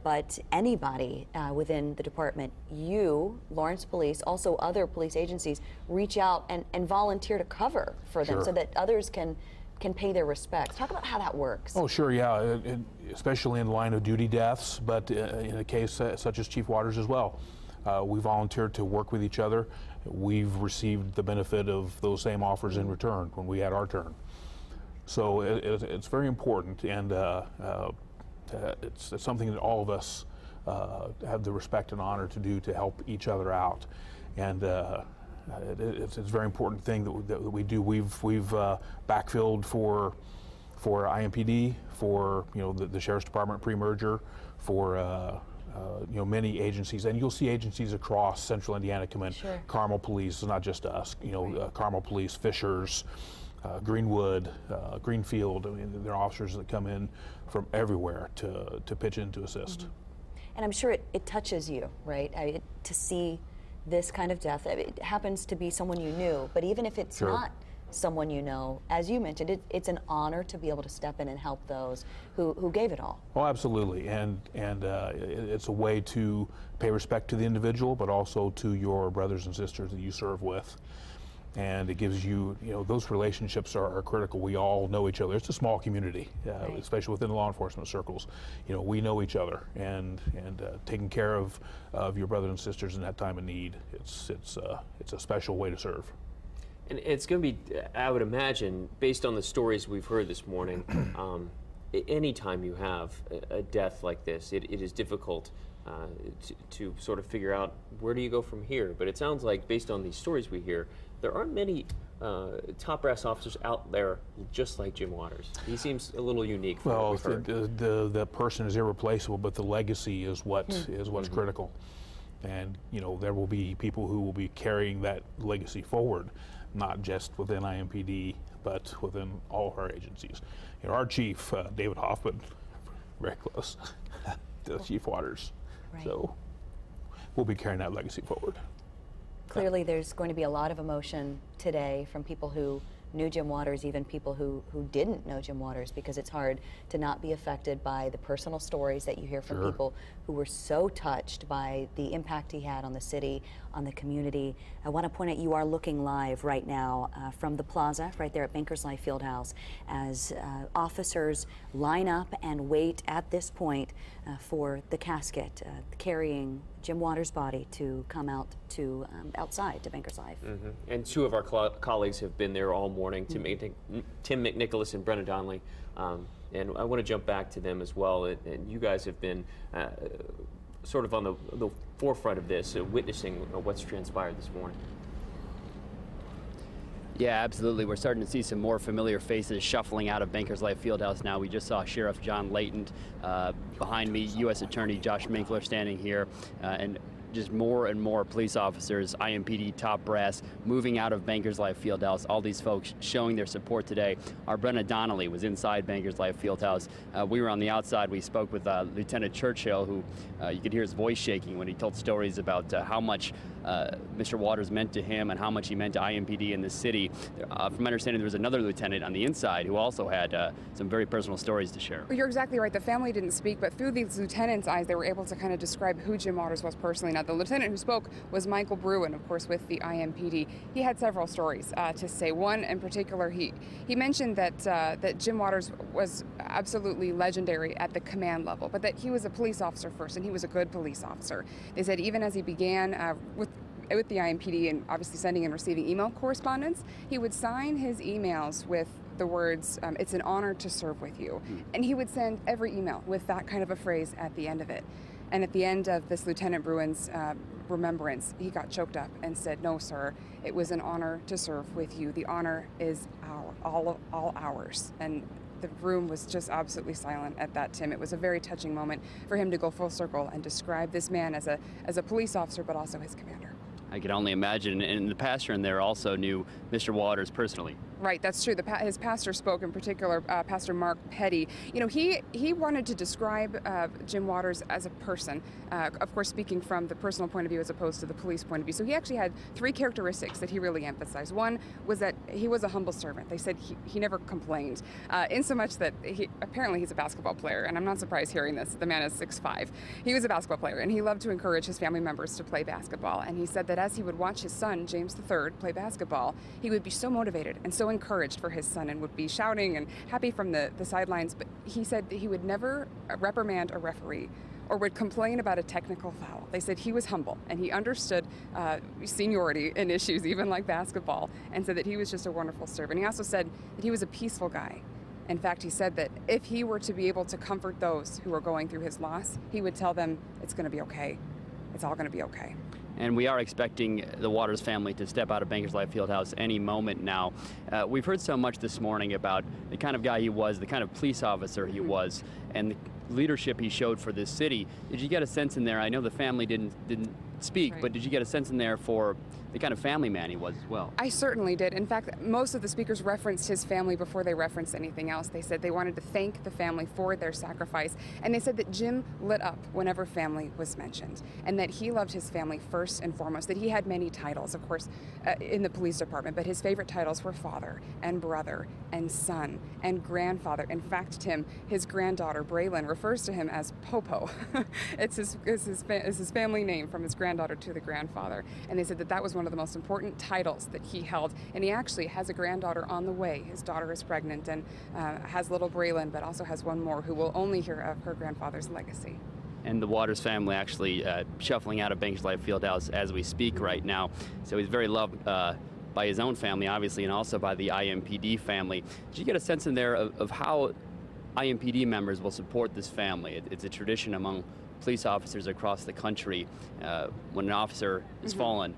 but anybody within the department, you, Lawrence Police, also other police agencies, reach out and volunteer to cover for them so that others can pay their respects. Talk about how that works. Oh, sure, yeah, especially in line of duty deaths, but in a case such as Chief Waters as well. We volunteered to work with each other. We've received the benefit of those same offers in return when we had our turn. So it's very important, and it's something that all of us have the respect and honor to do to help each other out. And it's a very important thing that we do. We've backfilled for IMPD, for the Sheriff's Department pre-merger, for many agencies, and you'll see agencies across Central Indiana come in. Sure. Carmel Police, not just us. Carmel Police, Fishers, Greenwood, Greenfield. I mean, there are officers that come in from everywhere to pitch in to assist. And I'm sure it touches you, right? To see this kind of death. It happens to be someone you knew, but even if it's not someone you know, as you mentioned, it's an honor to be able to step in and help those who gave it all. Oh, absolutely, and it's a way to pay respect to the individual, but also to your brothers and sisters that you serve with. And it gives you, those relationships are critical. We all know each other. It's a small community, especially within the law enforcement circles. We know each other, and taking care of your brothers and sisters in that time of need, it's a special way to serve. And it's going to be, I would imagine, based on the stories we've heard this morning, anytime you have a death like this, it is difficult to sort of figure out where do you go from here. But it sounds like, based on these stories we hear, there aren't many top brass officers out there just like Jim Waters. He seems a little unique. Well, the person is irreplaceable, but the legacy is what's critical. And there will be people who will be carrying that legacy forward, not just within IMPD, but within all of our agencies. Our chief, David Hoffman, very close to Chief Waters. Right. So we'll be carrying that legacy forward. Clearly there's going to be a lot of emotion today from people who knew Jim Waters, even people who didn't know Jim Waters, because it's hard to not be affected by the personal stories that you hear from people who were so touched by the impact he had on the city, on the community. I want to point out you are looking live right now from the plaza right there at Bankers Life Fieldhouse as officers line up and wait at this point for the casket carrying Jim Waters' body to come out to outside to Bankers Life. And two of our colleagues have been there all morning, Tim McNicholas and Brenna Donnelly. And I want to jump back to them as well. And you guys have been sort of on the forefront of this, witnessing what's transpired this morning. Yeah, absolutely. We're starting to see some more familiar faces shuffling out of Bankers Life Fieldhouse now. We just saw Sheriff John Layton behind me, U.S. Attorney Josh Minkler standing here, and just more and more police officers, IMPD top brass, moving out of Bankers Life Fieldhouse. All these folks showing their support today. Our Brenna Donnelly was inside Bankers Life Fieldhouse. We were on the outside. We spoke with Lieutenant Churchill, who you could hear his voice shaking when he told stories about how much Mr. Waters meant to him and how much he meant to IMPD in the city. From my understanding, there was another lieutenant on the inside who also had some very personal stories to share. You're exactly right. The family didn't speak, but through these lieutenants' eyes, they were able to kind of describe who Jim Waters was personally. Now, the lieutenant who spoke was Michael Bruin, of course, with the IMPD. He had several stories to say. One in particular, he mentioned that Jim Waters was absolutely legendary at the command level, but that he was a police officer first, and he was a good police officer. They said even as he began with the IMPD and obviously sending and receiving email correspondence, he would sign his emails with the words, "It's an honor to serve with you." And he would send every email with that kind of a phrase at the end of it. And at the end of this Lieutenant Bruin's remembrance, he got choked up and said, "No, sir, it was an honor to serve with you. The honor is all ours." And the room was just absolutely silent at that, Tim. It was a very touching moment for him to go full circle and describe this man as a police officer, but also his commander. I could only imagine, and the pastor in there also knew Mr. Waters personally. Right, that's true. His pastor spoke in particular, Pastor Mark Petty. You know, he wanted to describe Jim Waters as a person, of course speaking from the personal point of view as opposed to the police point of view. So he actually had three characteristics that he really emphasized. One was that he was a humble servant. They said he never complained, in so much that apparently he's a basketball player, and I'm not surprised hearing this. The man is 6'5". He was a basketball player, and he loved to encourage his family members to play basketball. And he said that as he would watch his son, James III, play basketball, he would be so motivated and so encouraged for his son and would be shouting and happy from the sidelines. But he said that he would never reprimand a referee or would complain about a technical foul. They said he was humble and he understood seniority in issues, even like basketball, and said that he was just a wonderful servant. He also said that he was a peaceful guy. In fact, he said that if he were to be able to comfort those who were going through his loss, he would tell them, "It's going to be okay. It's all going to be okay." And we are expecting the Waters family to step out of Bankers Life Fieldhouse any moment now. We've heard so much this morning about the kind of guy he was, the kind of police officer he was, and the leadership he showed for this city. Did you get a sense in there? I know the family didn't speak, Right. but did you get a sense in there for the kind of family man he was as well? I certainly did. In fact, most of the speakers referenced his family before they referenced anything else. They said they wanted to thank the family for their sacrifice, and they said that Jim lit up whenever family was mentioned, and that he loved his family first and foremost, that he had many titles, of course, in the police department, but his favorite titles were father and brother and son and grandfather. In fact, Tim, his granddaughter, Braylon, refers to him as Popo. It's his family name from his granddaughter to the grandfather. And they said that that was one of the most important titles that he held. And he actually has a granddaughter on the way. His daughter is pregnant and has little Braylon, but also has one more who will only hear of her grandfather's legacy. And the Waters family actually shuffling out of Bankers Life Fieldhouse as we speak right now. So he's very loved by his own family, obviously, and also by the IMPD family. Did you get a sense in there of how IMPD members will support this family? It's a tradition among police officers across the country. When an officer is fallen,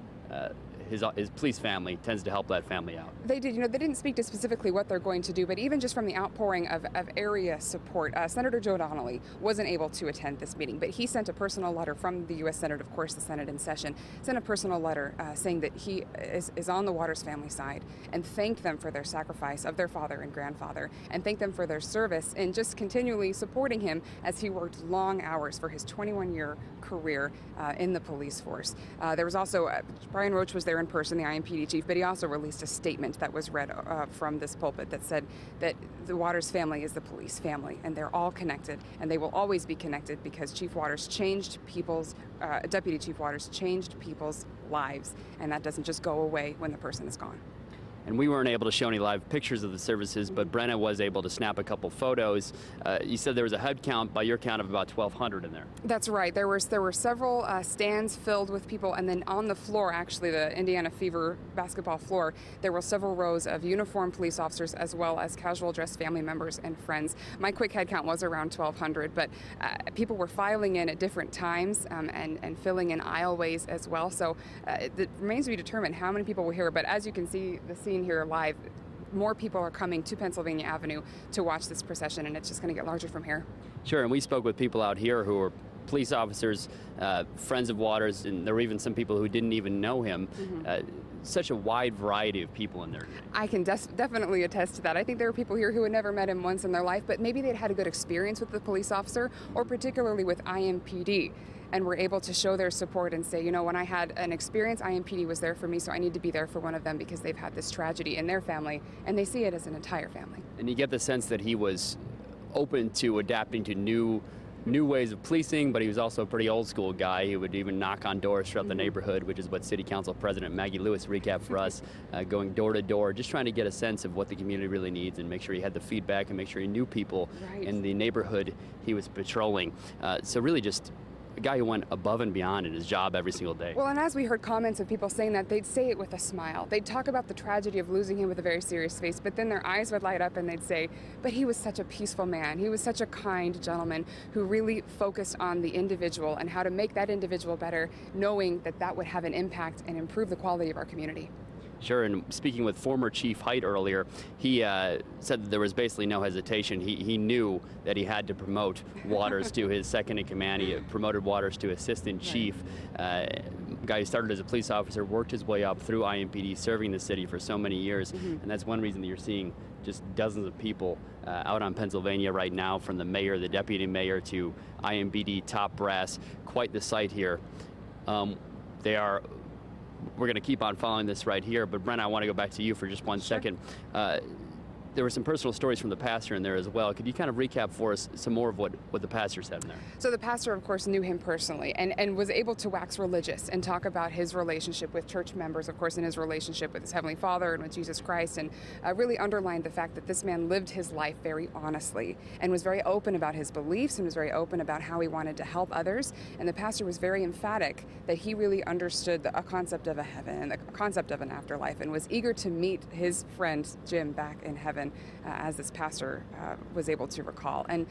his police family tends to help that family out. They did. They didn't speak to specifically what they're going to do, but even just from the outpouring of area support, Senator Joe Donnelly wasn't able to attend this meeting, but he sent a personal letter from the U.S. Senate, of course, the Senate in session, sent a personal letter saying that he is on the Waters family side and thanked them for their sacrifice of their father and grandfather, and thanked them for their service and just continually supporting him as he worked long hours for his 21-year career in the police force. There was also, Brian Roach was there in person, the IMPD chief, but he also released a statement that was read from this pulpit that said that the Waters family is the police family, and they're all connected, and they will always be connected because Chief Waters changed people's, Deputy Chief Waters changed people's lives, and that doesn't just go away when the person is gone. And we weren't able to show any live pictures of the services, but Brenna was able to snap a couple photos. You said there was a head count, by your count, of about 1,200 in there. That's right. There were several stands filled with people, and then on the floor, actually, the Indiana Fever basketball floor, there were several rows of uniformed police officers as well as casual dressed family members and friends. My quick head count was around 1,200, but people were filing in at different times and filling in aisleways as well. So it remains to be determined how many people were here, but as you can see the scene here live, more people are coming to Pennsylvania Avenue to watch this procession, and it's just going to get larger from here. Sure, and we spoke with people out here who were police officers, friends of Waters, and there were even some people who didn't even know him. Such a wide variety of people in there today. I can definitely attest to that. I think there are people here who had never met him once in their life, but maybe they'd had a good experience with the police officer, or particularly with IMPD, and were able to show their support and say, you know, when I had an experience, IMPD was there for me, so I need to be there for one of them because they've had this tragedy in their family, and they see it as an entire family. And you get the sense that he was open to adapting to new ways of policing, but he was also a pretty old school guy. He would even knock on doors throughout the neighborhood, which is what City Council President Maggie Lewis recapped for us, going door to door, just trying to get a sense of what the community really needs and make sure he had the feedback and make sure he knew people in the neighborhood he was patrolling. So really just a guy who went above and beyond in his job every single day. Well, and as we heard comments of people saying that, they'd say it with a smile. They'd talk about the tragedy of losing him with a very serious face, but then their eyes would light up and they'd say, but he was such a peaceful man. He was such a kind gentleman who really focused on the individual and how to make that individual better, knowing that that would have an impact and improve the quality of our community. Sure, and speaking with former Chief Height earlier, he said that there was basically no hesitation. He knew that he had to promote Waters to his second in command. He promoted Waters to assistant chief. Guy who started as a police officer, worked his way up through IMPD, serving the city for so many years, and that's one reason that you're seeing just dozens of people out on Pennsylvania right now, from the mayor, the deputy mayor, to IMPD top brass. Quite the sight here. We're going to keep on following this right here, but Brent, I want to go back to you for just one second. There were some personal stories from the pastor in there as well. Could you kind of recap for us some more of what the pastor said in there? So the pastor, of course, knew him personally and was able to wax religious and talk about his relationship with church members, of course, and his relationship with his Heavenly Father and with Jesus Christ, and really underlined the fact that this man lived his life very honestly and was very open about his beliefs and was very open about how he wanted to help others. And the pastor was very emphatic that he really understood a concept of a heaven and the concept of an afterlife, and was eager to meet his friend Jim back in heaven, as this pastor was able to recall. And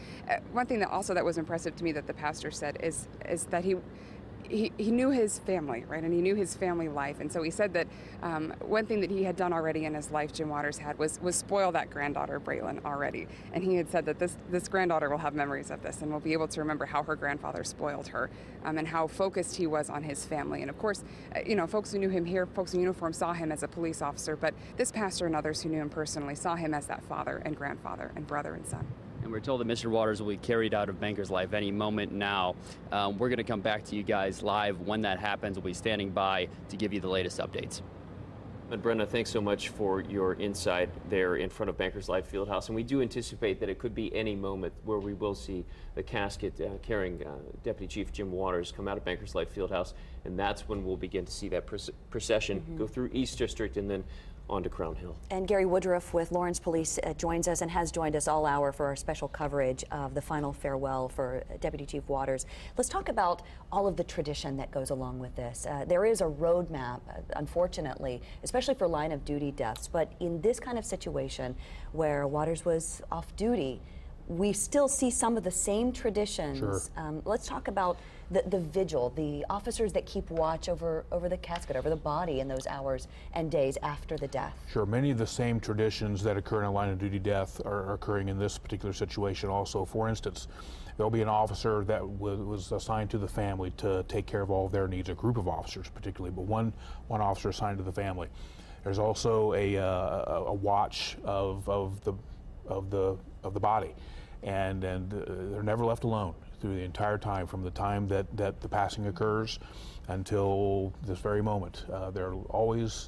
one thing that was impressive to me that the pastor said is that he knew his family, right? And he knew his family life. And so he said that one thing that he had done already in his life, Jim Waters had, was spoil that granddaughter, Braylon, already. And he had said that this granddaughter will have memories of this and will be able to remember how her grandfather spoiled her, and how focused he was on his family. And of course, folks who knew him here, folks in uniform, saw him as a police officer, but this pastor and others who knew him personally saw him as that father and grandfather and brother and son. And we're told that Mr. Waters will be carried out of Banker's Life any moment now. We're going to come back to you guys live when that happens. We'll be standing by to give you the latest updates. And Brenda, thanks so much for your insight there in front of Banker's Life Fieldhouse. And we do anticipate that it could be any moment where we will see the casket carrying Deputy Chief Jim Waters come out of Banker's Life Fieldhouse. And that's when we'll begin to see that procession go through East District and then on to Crown Hill. And Gary Woodruff with Lawrence Police joins us and has joined us all hour for our special coverage of the final farewell for Deputy Chief Waters. Let's talk about all of the tradition that goes along with this. There is a roadmap, unfortunately, especially for line of duty deaths, but in this kind of situation where Waters was off duty, we still see some of the same traditions. Sure. Let's talk about the vigil, the officers that keep watch over the casket, over the body in those hours and days after the death. Sure, many of the same traditions that occur in a line of duty death are occurring in this particular situation also. For instance, there'll be an officer that was assigned to the family to take care of all of their needs, a group of officers particularly, but one officer assigned to the family. There's also a watch of the body, and they're never left alone through the entire time, from the time that the passing occurs until this very moment. There's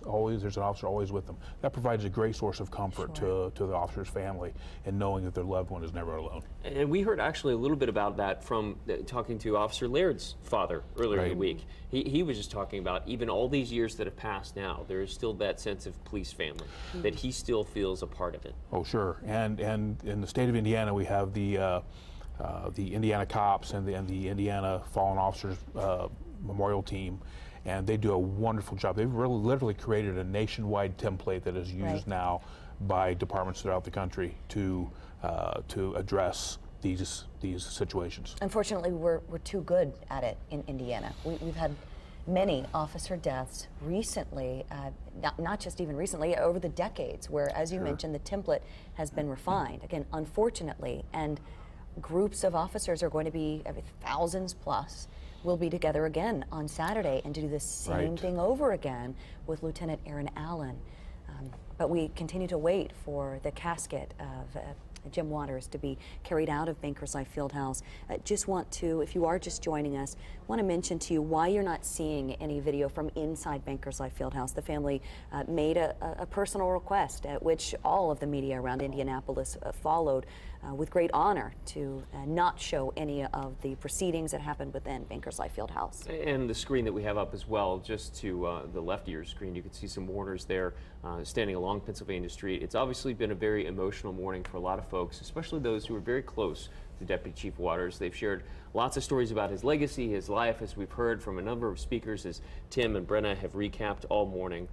an officer always with them. That provides a great source of comfort to the officer's family in knowing that their loved one is never alone. And we heard actually a little bit about that from talking to Officer Laird's father earlier in the week. He was just talking about, even all these years that have passed now, there is still that sense of police family, that he still feels a part of it. Oh, sure. And in the state of Indiana, we have the Indiana Cops and the Indiana Fallen Officers Memorial Team, and they do a wonderful job. They've really literally created a nationwide template that is used now by departments throughout the country to address these situations. Unfortunately, we're too good at it in Indiana. We've had many officer deaths recently, not just even recently, over the decades, where, as you mentioned, the template has been refined, again, unfortunately. And groups of officers are going to be, thousands plus, will be together again on Saturday and to do the same thing over again with Lieutenant Aaron Allen. But we continue to wait for the casket of Jim Waters to be carried out of Bankers Life Fieldhouse. Just want to, if you are just joining us, want to mention to you why you're not seeing any video from inside Bankers Life Fieldhouse. The family made a personal request, at which all of the media around Indianapolis followed with great honor to not show any of the proceedings that happened within Bankers Life Fieldhouse. And the screen that we have up as well, just to the left of your screen, you can see some mourners there standing along Pennsylvania Street. It's obviously been a very emotional morning for a lot of folks, especially those who are very close to Deputy Chief Waters. They've shared lots of stories about his legacy, his life, as we've heard from a number of speakers, as Tim and Brenna have recapped all morning.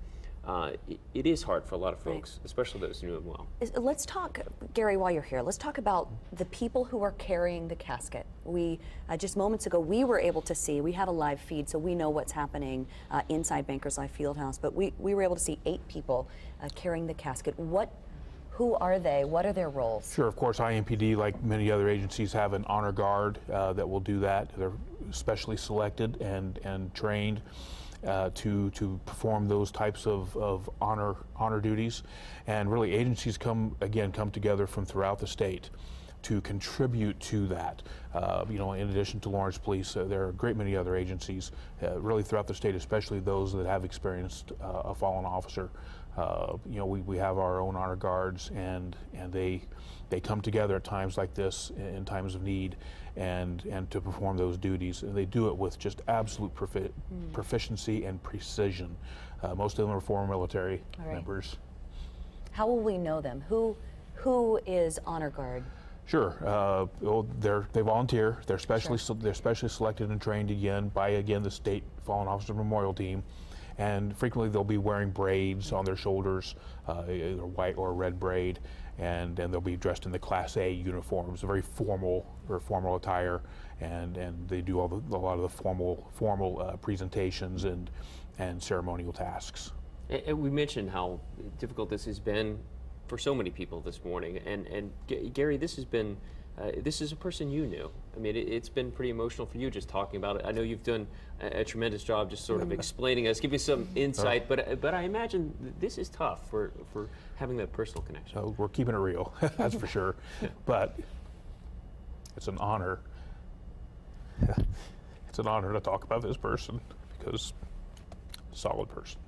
It is hard for a lot of folks, especially those who knew him well. Let's talk, Gary, while you're here, let's talk about the people who are carrying the casket. We, just moments ago, we were able to see, we have a live feed, so we know what's happening inside Bankers Life Fieldhouse, but we were able to see 8 people carrying the casket. Who are they? What are their roles? Sure, of course, IMPD, like many other agencies, have an honor guard that will do that. They're specially selected and trained to perform those types of honor duties. And really, agencies come together from throughout the state to contribute to that. You know, in addition to Lawrence Police, there are a great many other agencies really throughout the state, especially those that have experienced a fallen officer. You know, we have our own honor guards, and they come together at times like this, in times of need, and to perform those duties. And they do it with just absolute proficiency and precision. Most of them are former military members. How will we know them? Who is honor guard? Sure, they volunteer. They're specially selected and trained by the state Fallen Officer Memorial Team. And frequently they'll be wearing braids on their shoulders, either white or red braid, and they'll be dressed in the Class A uniforms, a very formal attire, and they do a lot of the formal presentations and ceremonial tasks. And we mentioned how difficult this has been for so many people this morning, and Gary, this has been. This is a person you knew. I mean, it's been pretty emotional for you just talking about it. I know you've done a tremendous job just sort of explaining us, giving some insight, but I imagine this is tough for having that personal connection. So we're keeping it real, that's for sure. But it's an honor. It's an honor to talk about this person because solid person.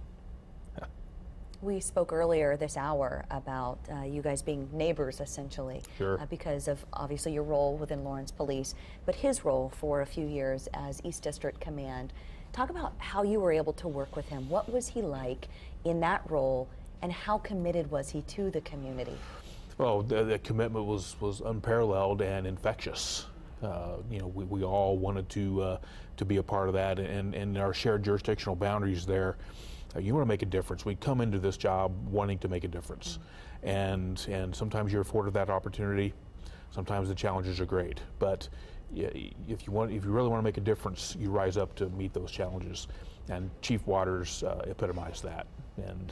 We spoke earlier this hour about you guys being neighbors, essentially, because of obviously your role within Lawrence Police, but his role for a few years as East District Command. Talk about how you were able to work with him. What was he like in that role, and how committed was he to the community? Well, the commitment was unparalleled and infectious. You know, we all wanted to be a part of that, and our shared jurisdictional boundaries there. You want to make a difference. We come into this job wanting to make a difference, and sometimes you're afforded that opportunity. Sometimes the challenges are great, but if you really want to make a difference, you rise up to meet those challenges. And Chief Waters epitomized that, and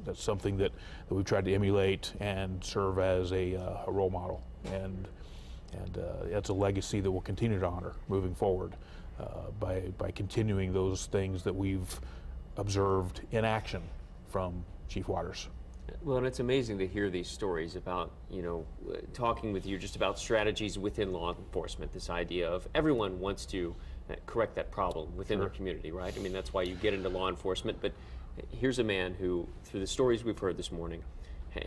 that's something that we've tried to emulate and serve as a role model, and that's a legacy that we'll continue to honor moving forward by continuing those things that we've observed in action from Chief Waters. Well, and it's amazing to hear these stories about, you know, talking with you just about strategies within law enforcement, this idea of everyone wants to correct that problem within their community, right? I mean, that's why you get into law enforcement, but here's a man who, through the stories we've heard this morning,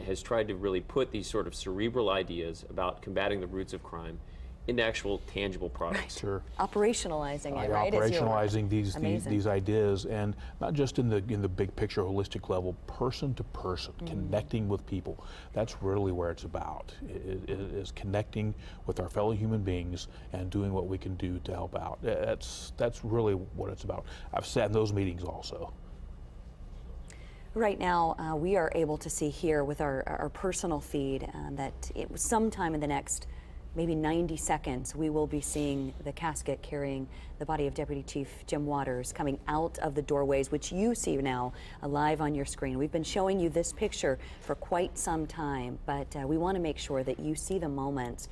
has tried to really put these sort of cerebral ideas about combating the roots of crime into actual tangible products. Right. Operationalizing it, right? Operationalizing these ideas, and not just in the big picture, holistic level, person to person, connecting with people. That's really where it's about. It is connecting with our fellow human beings and doing what we can do to help out. That's really what it's about. I've sat in those meetings also. Right now, we are able to see here with our personal feed that it was sometime in the next maybe 90 seconds, we will be seeing the casket carrying the body of Deputy Chief Jim Waters coming out of the doorways, which you see now live on your screen. We've been showing you this picture for quite some time, but we want to make sure that you see the moments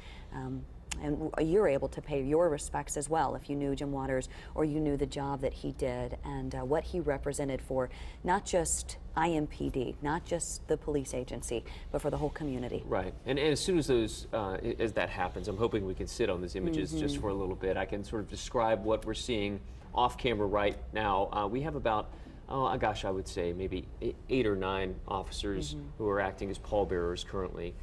and you're able to pay your respects as well if you knew Jim Waters or you knew the job that he did and what he represented for not just IMPD, not just the police agency, but for the whole community. Right, and as soon as as that happens, I'm hoping we can sit on these images just for a little bit. I can sort of describe what we're seeing off camera right now. We have about, oh gosh, I would say maybe 8 or 9 officers who are acting as pallbearers currently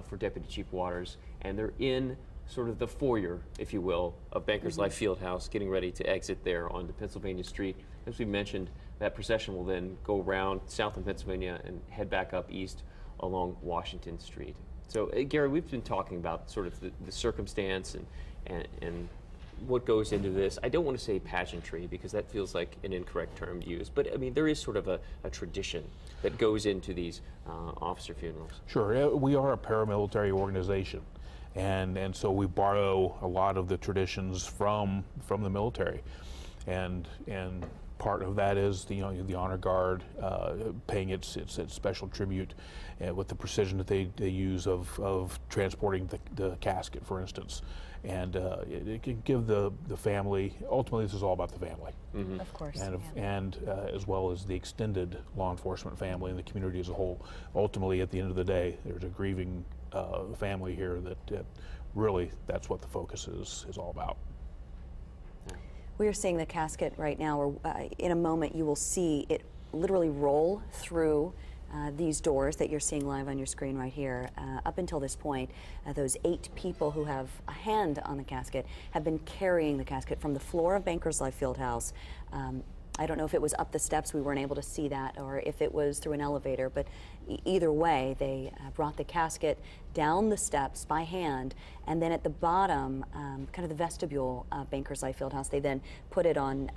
for Deputy Chief Waters, and they're in sort of the foyer, if you will, of Bankers Life Fieldhouse, getting ready to exit there onto Pennsylvania Street. As we mentioned, that procession will then go around south in Pennsylvania and head back up east along Washington Street. So, Gary, we've been talking about sort of the circumstance and what goes into this. I don't want to say pageantry because that feels like an incorrect term to use, but I mean, there is sort of a tradition that goes into these officer funerals. Sure, we are a paramilitary organization. And so we borrow a lot of the traditions from the military, and part of that is the honor guard paying its special tribute with the precision that they use of transporting the casket, for instance, and it can give the family. Ultimately, this is all about the family, of course, and as well as the extended law enforcement family and the community as a whole. Ultimately, at the end of the day, there's a grieving family here that really that's what the focus is all about. We are seeing the casket right now, or in a moment you will see it literally roll through these doors that you're seeing live on your screen right here. Up until this point, those 8 people who have a hand on the casket have been carrying the casket from the floor of Bankers Life Fieldhouse. I don't know if it was up the steps, we weren't able to see that, or if it was through an elevator, but either way, they brought the casket down the steps by hand, and then at the bottom, kind of the vestibule of Bankers Life Fieldhouse, they then put it on,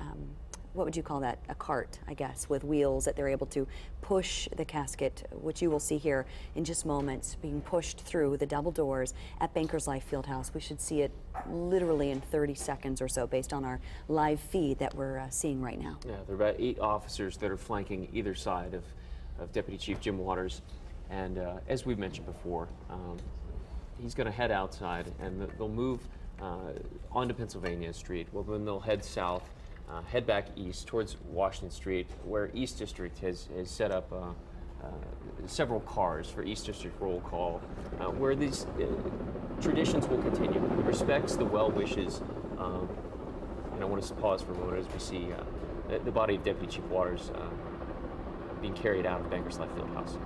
what would you call that? A cart, I guess, with wheels that they're able to push the casket, which you will see here in just moments, being pushed through the double doors at Bankers Life Fieldhouse. We should see it literally in 30 seconds or so based on our live feed that we're seeing right now. Yeah, there are about 8 officers that are flanking either side of Deputy Chief Jim Waters. And as we've mentioned before, he's going to head outside and they'll move onto Pennsylvania Street. Well, then they'll head south, head back east towards Washington Street, where East District has set up several cars for East District roll call, where these traditions will continue. It respects the well wishes, and I want to pause for a moment as we see the body of Deputy Chief Waters being carried out of Bankers Life Fieldhouse.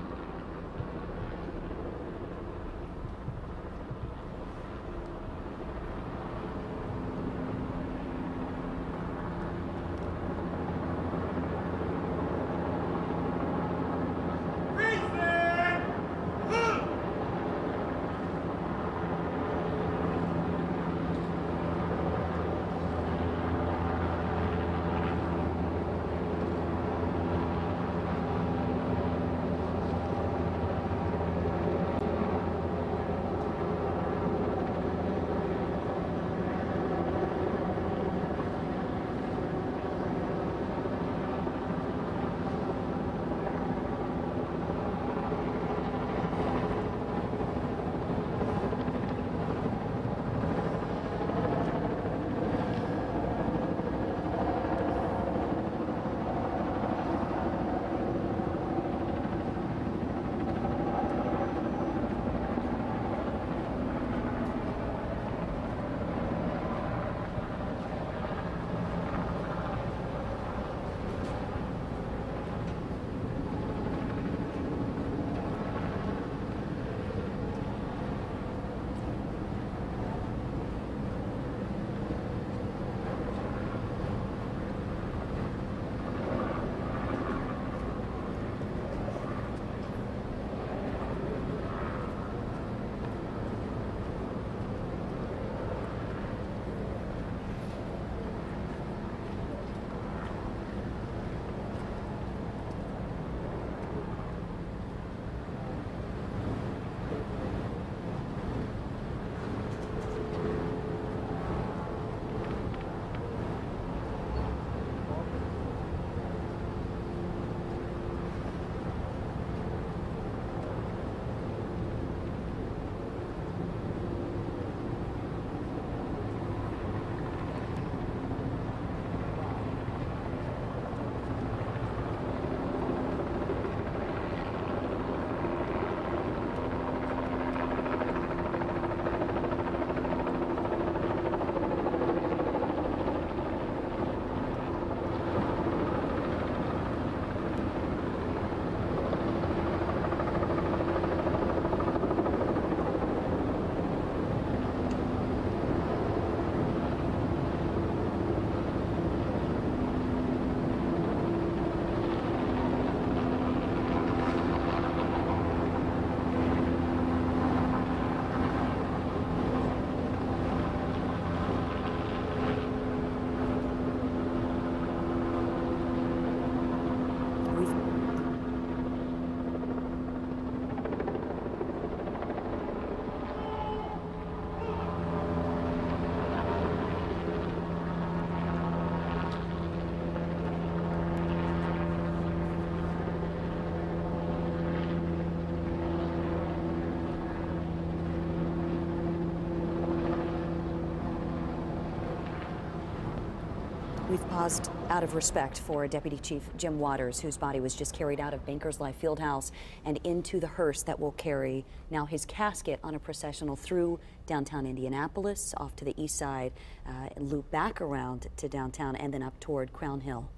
We've paused out of respect for Deputy Chief Jim Waters, whose body was just carried out of Bankers Life Fieldhouse and into the hearse that will carry now his casket on a processional through downtown Indianapolis, off to the east side, and loop back around to downtown and then up toward Crown Hill.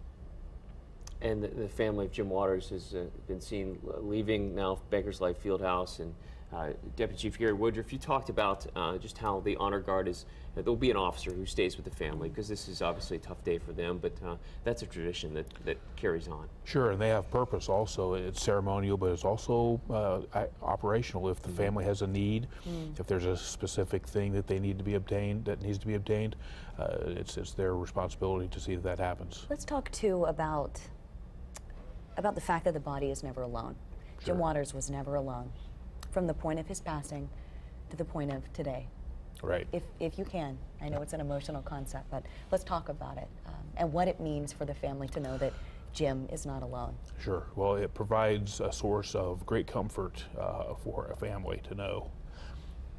And the family of Jim Waters has been seen leaving now Bankers Life Fieldhouse. And Deputy Chief Gary Woodruff, you talked about just how the honor guard is, there'll be an officer who stays with the family, because this is obviously a tough day for them, but that's a tradition that carries on. Sure, and they have purpose also. It's ceremonial, but it's also operational. If the family has a need, if there's a specific thing that they need to be obtained, that needs to be obtained, it's their responsibility to see that happens. Let's talk too about the fact that the body is never alone. Sure. Jim Waters was never alone, from the point of his passing to the point of today. Right. If you can, I know it's an emotional concept, but let's talk about it and what it means for the family to know that Jim is not alone. Sure. Well, it provides a source of great comfort for a family to know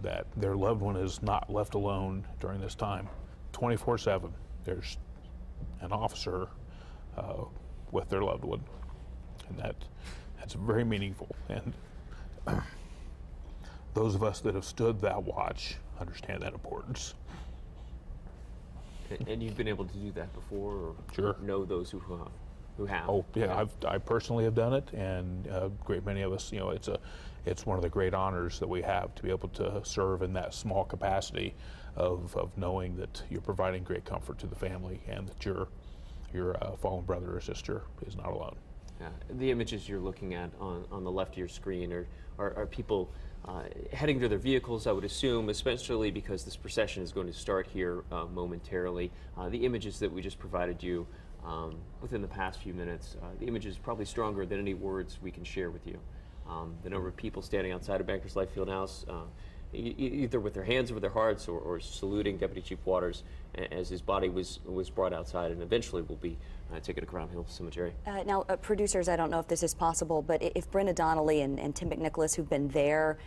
that their loved one is not left alone during this time. 24/7, there's an officer with their loved one, and that's very meaningful. And those of us that have stood that watch understand that importance. And you've been able to do that before, or sure. Know those who have? Oh yeah, I personally have done it, and a great many of us. You know, it's one of the great honors that we have to be able to serve in that small capacity of knowing that you're providing great comfort to the family and that your fallen brother or sister is not alone. Yeah. The images you're looking at on the left of your screen are people heading to their vehicles, I would assume, especially because this procession is going to start here momentarily. The images that we just provided you within the past few minutes, the image is probably stronger than any words we can share with you. The number of people standing outside of Bankers Life Fieldhouse, either with their hands over their hearts or saluting Deputy Chief Waters as his body was brought outside and eventually will be taken to Crown Hill Cemetery. Now, producers, I don't know if this is possible, but if Brenna Donnelly and Tim McNicholas, who've been there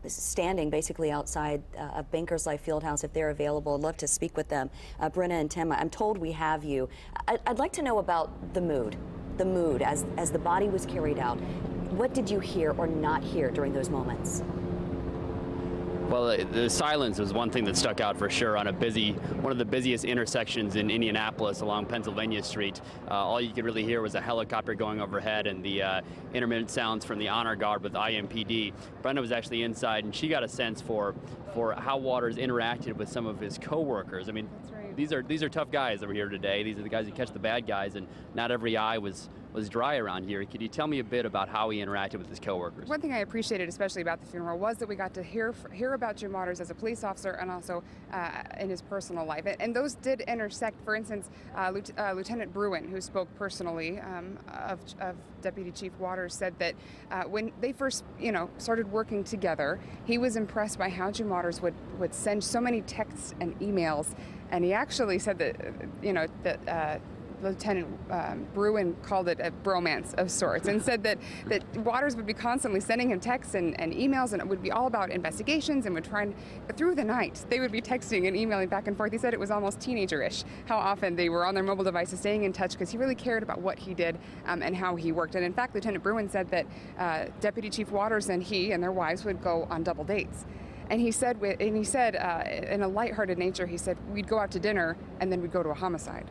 standing basically outside of Bankers Life Fieldhouse, if they're available, I'd love to speak with them. Brenna and Tim, I'm told we have you. I'd like to know about the mood as the body was carried out. What did you hear or not hear during those moments? Well, the silence was one thing that stuck out for sure on one of the busiest intersections in Indianapolis along Pennsylvania Street. All you could really hear was a helicopter going overhead and the intermittent sounds from the honor guard with IMPD. Brenda was actually inside, and she got a sense for how Waters interacted with some of his coworkers. I mean, these are tough guys that were here today. These are the guys who catch the bad guys, and not every eye was dry around here. Could you tell me a bit about how he interacted with his coworkers? One thing I appreciated especially about the funeral was that we got to hear about Jim Waters as a police officer and also in his personal life. And those did intersect. For instance, Lieutenant Bruin, who spoke personally of Deputy Chief Waters, said that when they first started working together, he was impressed by how Jim Waters would send so many texts and emails. And he actually said that Lieutenant Bruin called it a bromance of sorts, and said that Waters would be constantly sending him texts and emails, and it would be all about investigations, and would try and through the night they would be texting and emailing back and forth. He said it was almost teenager-ish how often they were on their mobile devices staying in touch, because he really cared about what he did and how he worked. And in fact, Lieutenant Bruin said that Deputy Chief Waters and he and their wives would go on double dates. And he said in a lighthearted nature, he said, we'd go out to dinner and then we'd go to a homicide.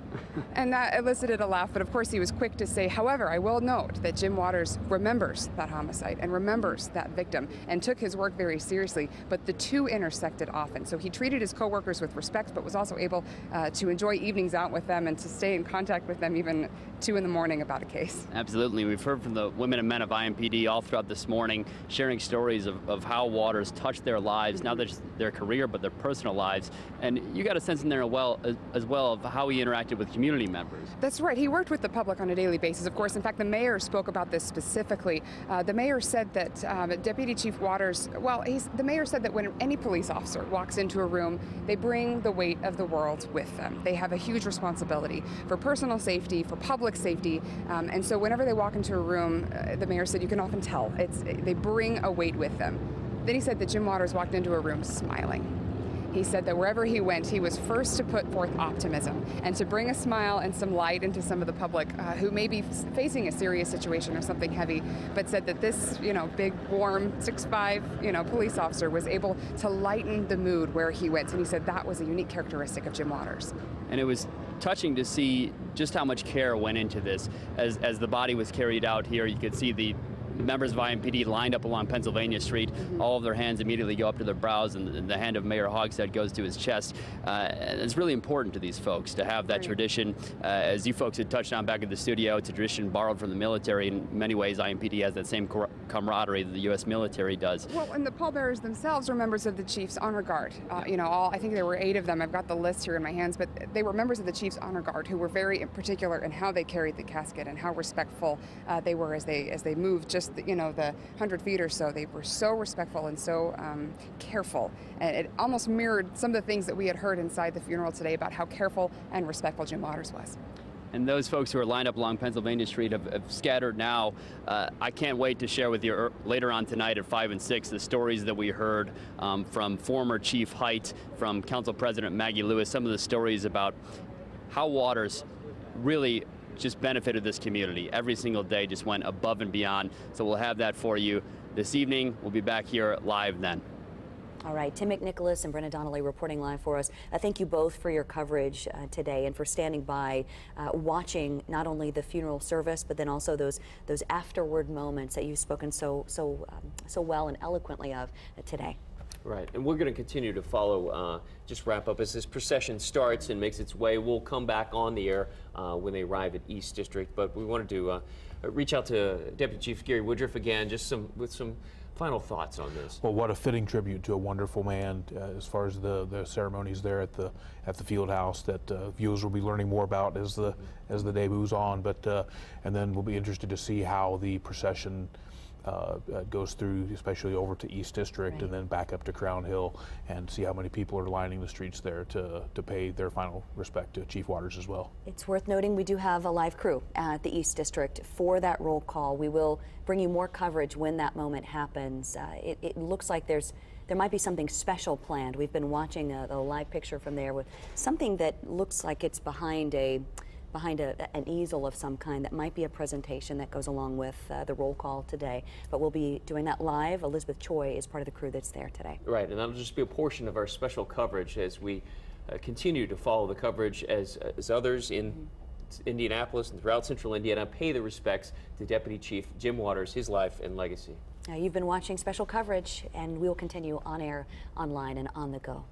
And that elicited a laugh, but of course he was quick to say, however, I will note that Jim Waters remembers that homicide and remembers that victim and took his work very seriously, but the two intersected often. So he treated his coworkers with respect, but was also able to enjoy evenings out with them and to stay in contact with them even 2 in the morning about a case. Absolutely. We've heard from the women and men of IMPD all throughout this morning, sharing stories of how Waters touched their lives, not just their career, but their personal lives. And you got a sense in there as well of how he interacted with community members. That's right. He worked with the public on a daily basis, of course. In fact, the mayor spoke about this specifically. The mayor said that Deputy Chief Waters, the mayor said that when any police officer walks into a room, they bring the weight of the world with them. They have a huge responsibility for personal safety, for public safety. And so whenever they walk into a room, the mayor said you can often tell they bring a weight with them. Then he said that Jim Waters walked into a room smiling. he said that wherever he went, he was first to put forth optimism and to bring a smile and some light into some of the public who may be facing a serious situation or something heavy, but said that this, big, warm, 6'5", police officer was able to lighten the mood where he went. And he said that was a unique characteristic of Jim Waters. And it was touching to see just how much care went into this. As the body was carried out here, you could see the members of IMPD lined up along Pennsylvania Street. All of their hands immediately go up to their brows, and the hand of Mayor Hogshead goes to his chest. It's really important to these folks to have that tradition. As you folks had touched on back in the studio, it's a tradition borrowed from the military. In many ways, IMPD has that same camaraderie that the U.S. military does. Well, and the pallbearers themselves were members of the Chiefs Honor Guard. I think there were 8 of them. I've got the list here in my hands, but they were members of the Chiefs Honor Guard who were very particular in how they carried the casket and how respectful they were as they moved just the 100 feet or so. They were so respectful and so careful. And it almost mirrored some of the things that we had heard inside the funeral today about how careful and respectful Jim Waters was. And those folks who are lined up along Pennsylvania Street have scattered now. I can't wait to share with you later on tonight at 5 and 6 the stories that we heard from former Chief Hite, from Council President Maggie Lewis, some of the stories about how Waters really just benefited this community. Every single day just went above and beyond. So we'll have that for you this evening. We'll be back here live then. All right, Tim McNicholas and Brenna Donnelly reporting live for us. Thank you both for your coverage today and for standing by, watching not only the funeral service, but then also those afterward moments that you've spoken so well and eloquently of today. Right, and we're going to continue to follow, just wrap up as this procession starts and makes its way. We'll come back on the air when they arrive at East District, but we wanted to reach out to Deputy Chief Gary Woodruff again, just with some final thoughts on this. Well, what a fitting tribute to a wonderful man, as far as the ceremonies there at the field house that viewers will be learning more about as the day moves on. But and then we'll be interested to see how the procession goes through, especially over to East District, and then back up to Crown Hill, and see how many people are lining the streets there to pay their final respect to Chief Waters as well. It's worth noting we do have a live crew at the East District for that roll call. We will bring you more coverage when that moment happens. It looks like there might be something special planned. We've been watching a live picture from there with something that looks like it's behind an easel of some kind that might be a presentation that goes along with the roll call today. But we'll be doing that live. Elizabeth Choi is part of the crew that's there today. Right, and that'll just be a portion of our special coverage as we continue to follow the coverage as others in Indianapolis and throughout central Indiana pay the respects to Deputy Chief Jim Waters, his life and legacy. You've been watching special coverage, and we'll continue on air, online, and on the go.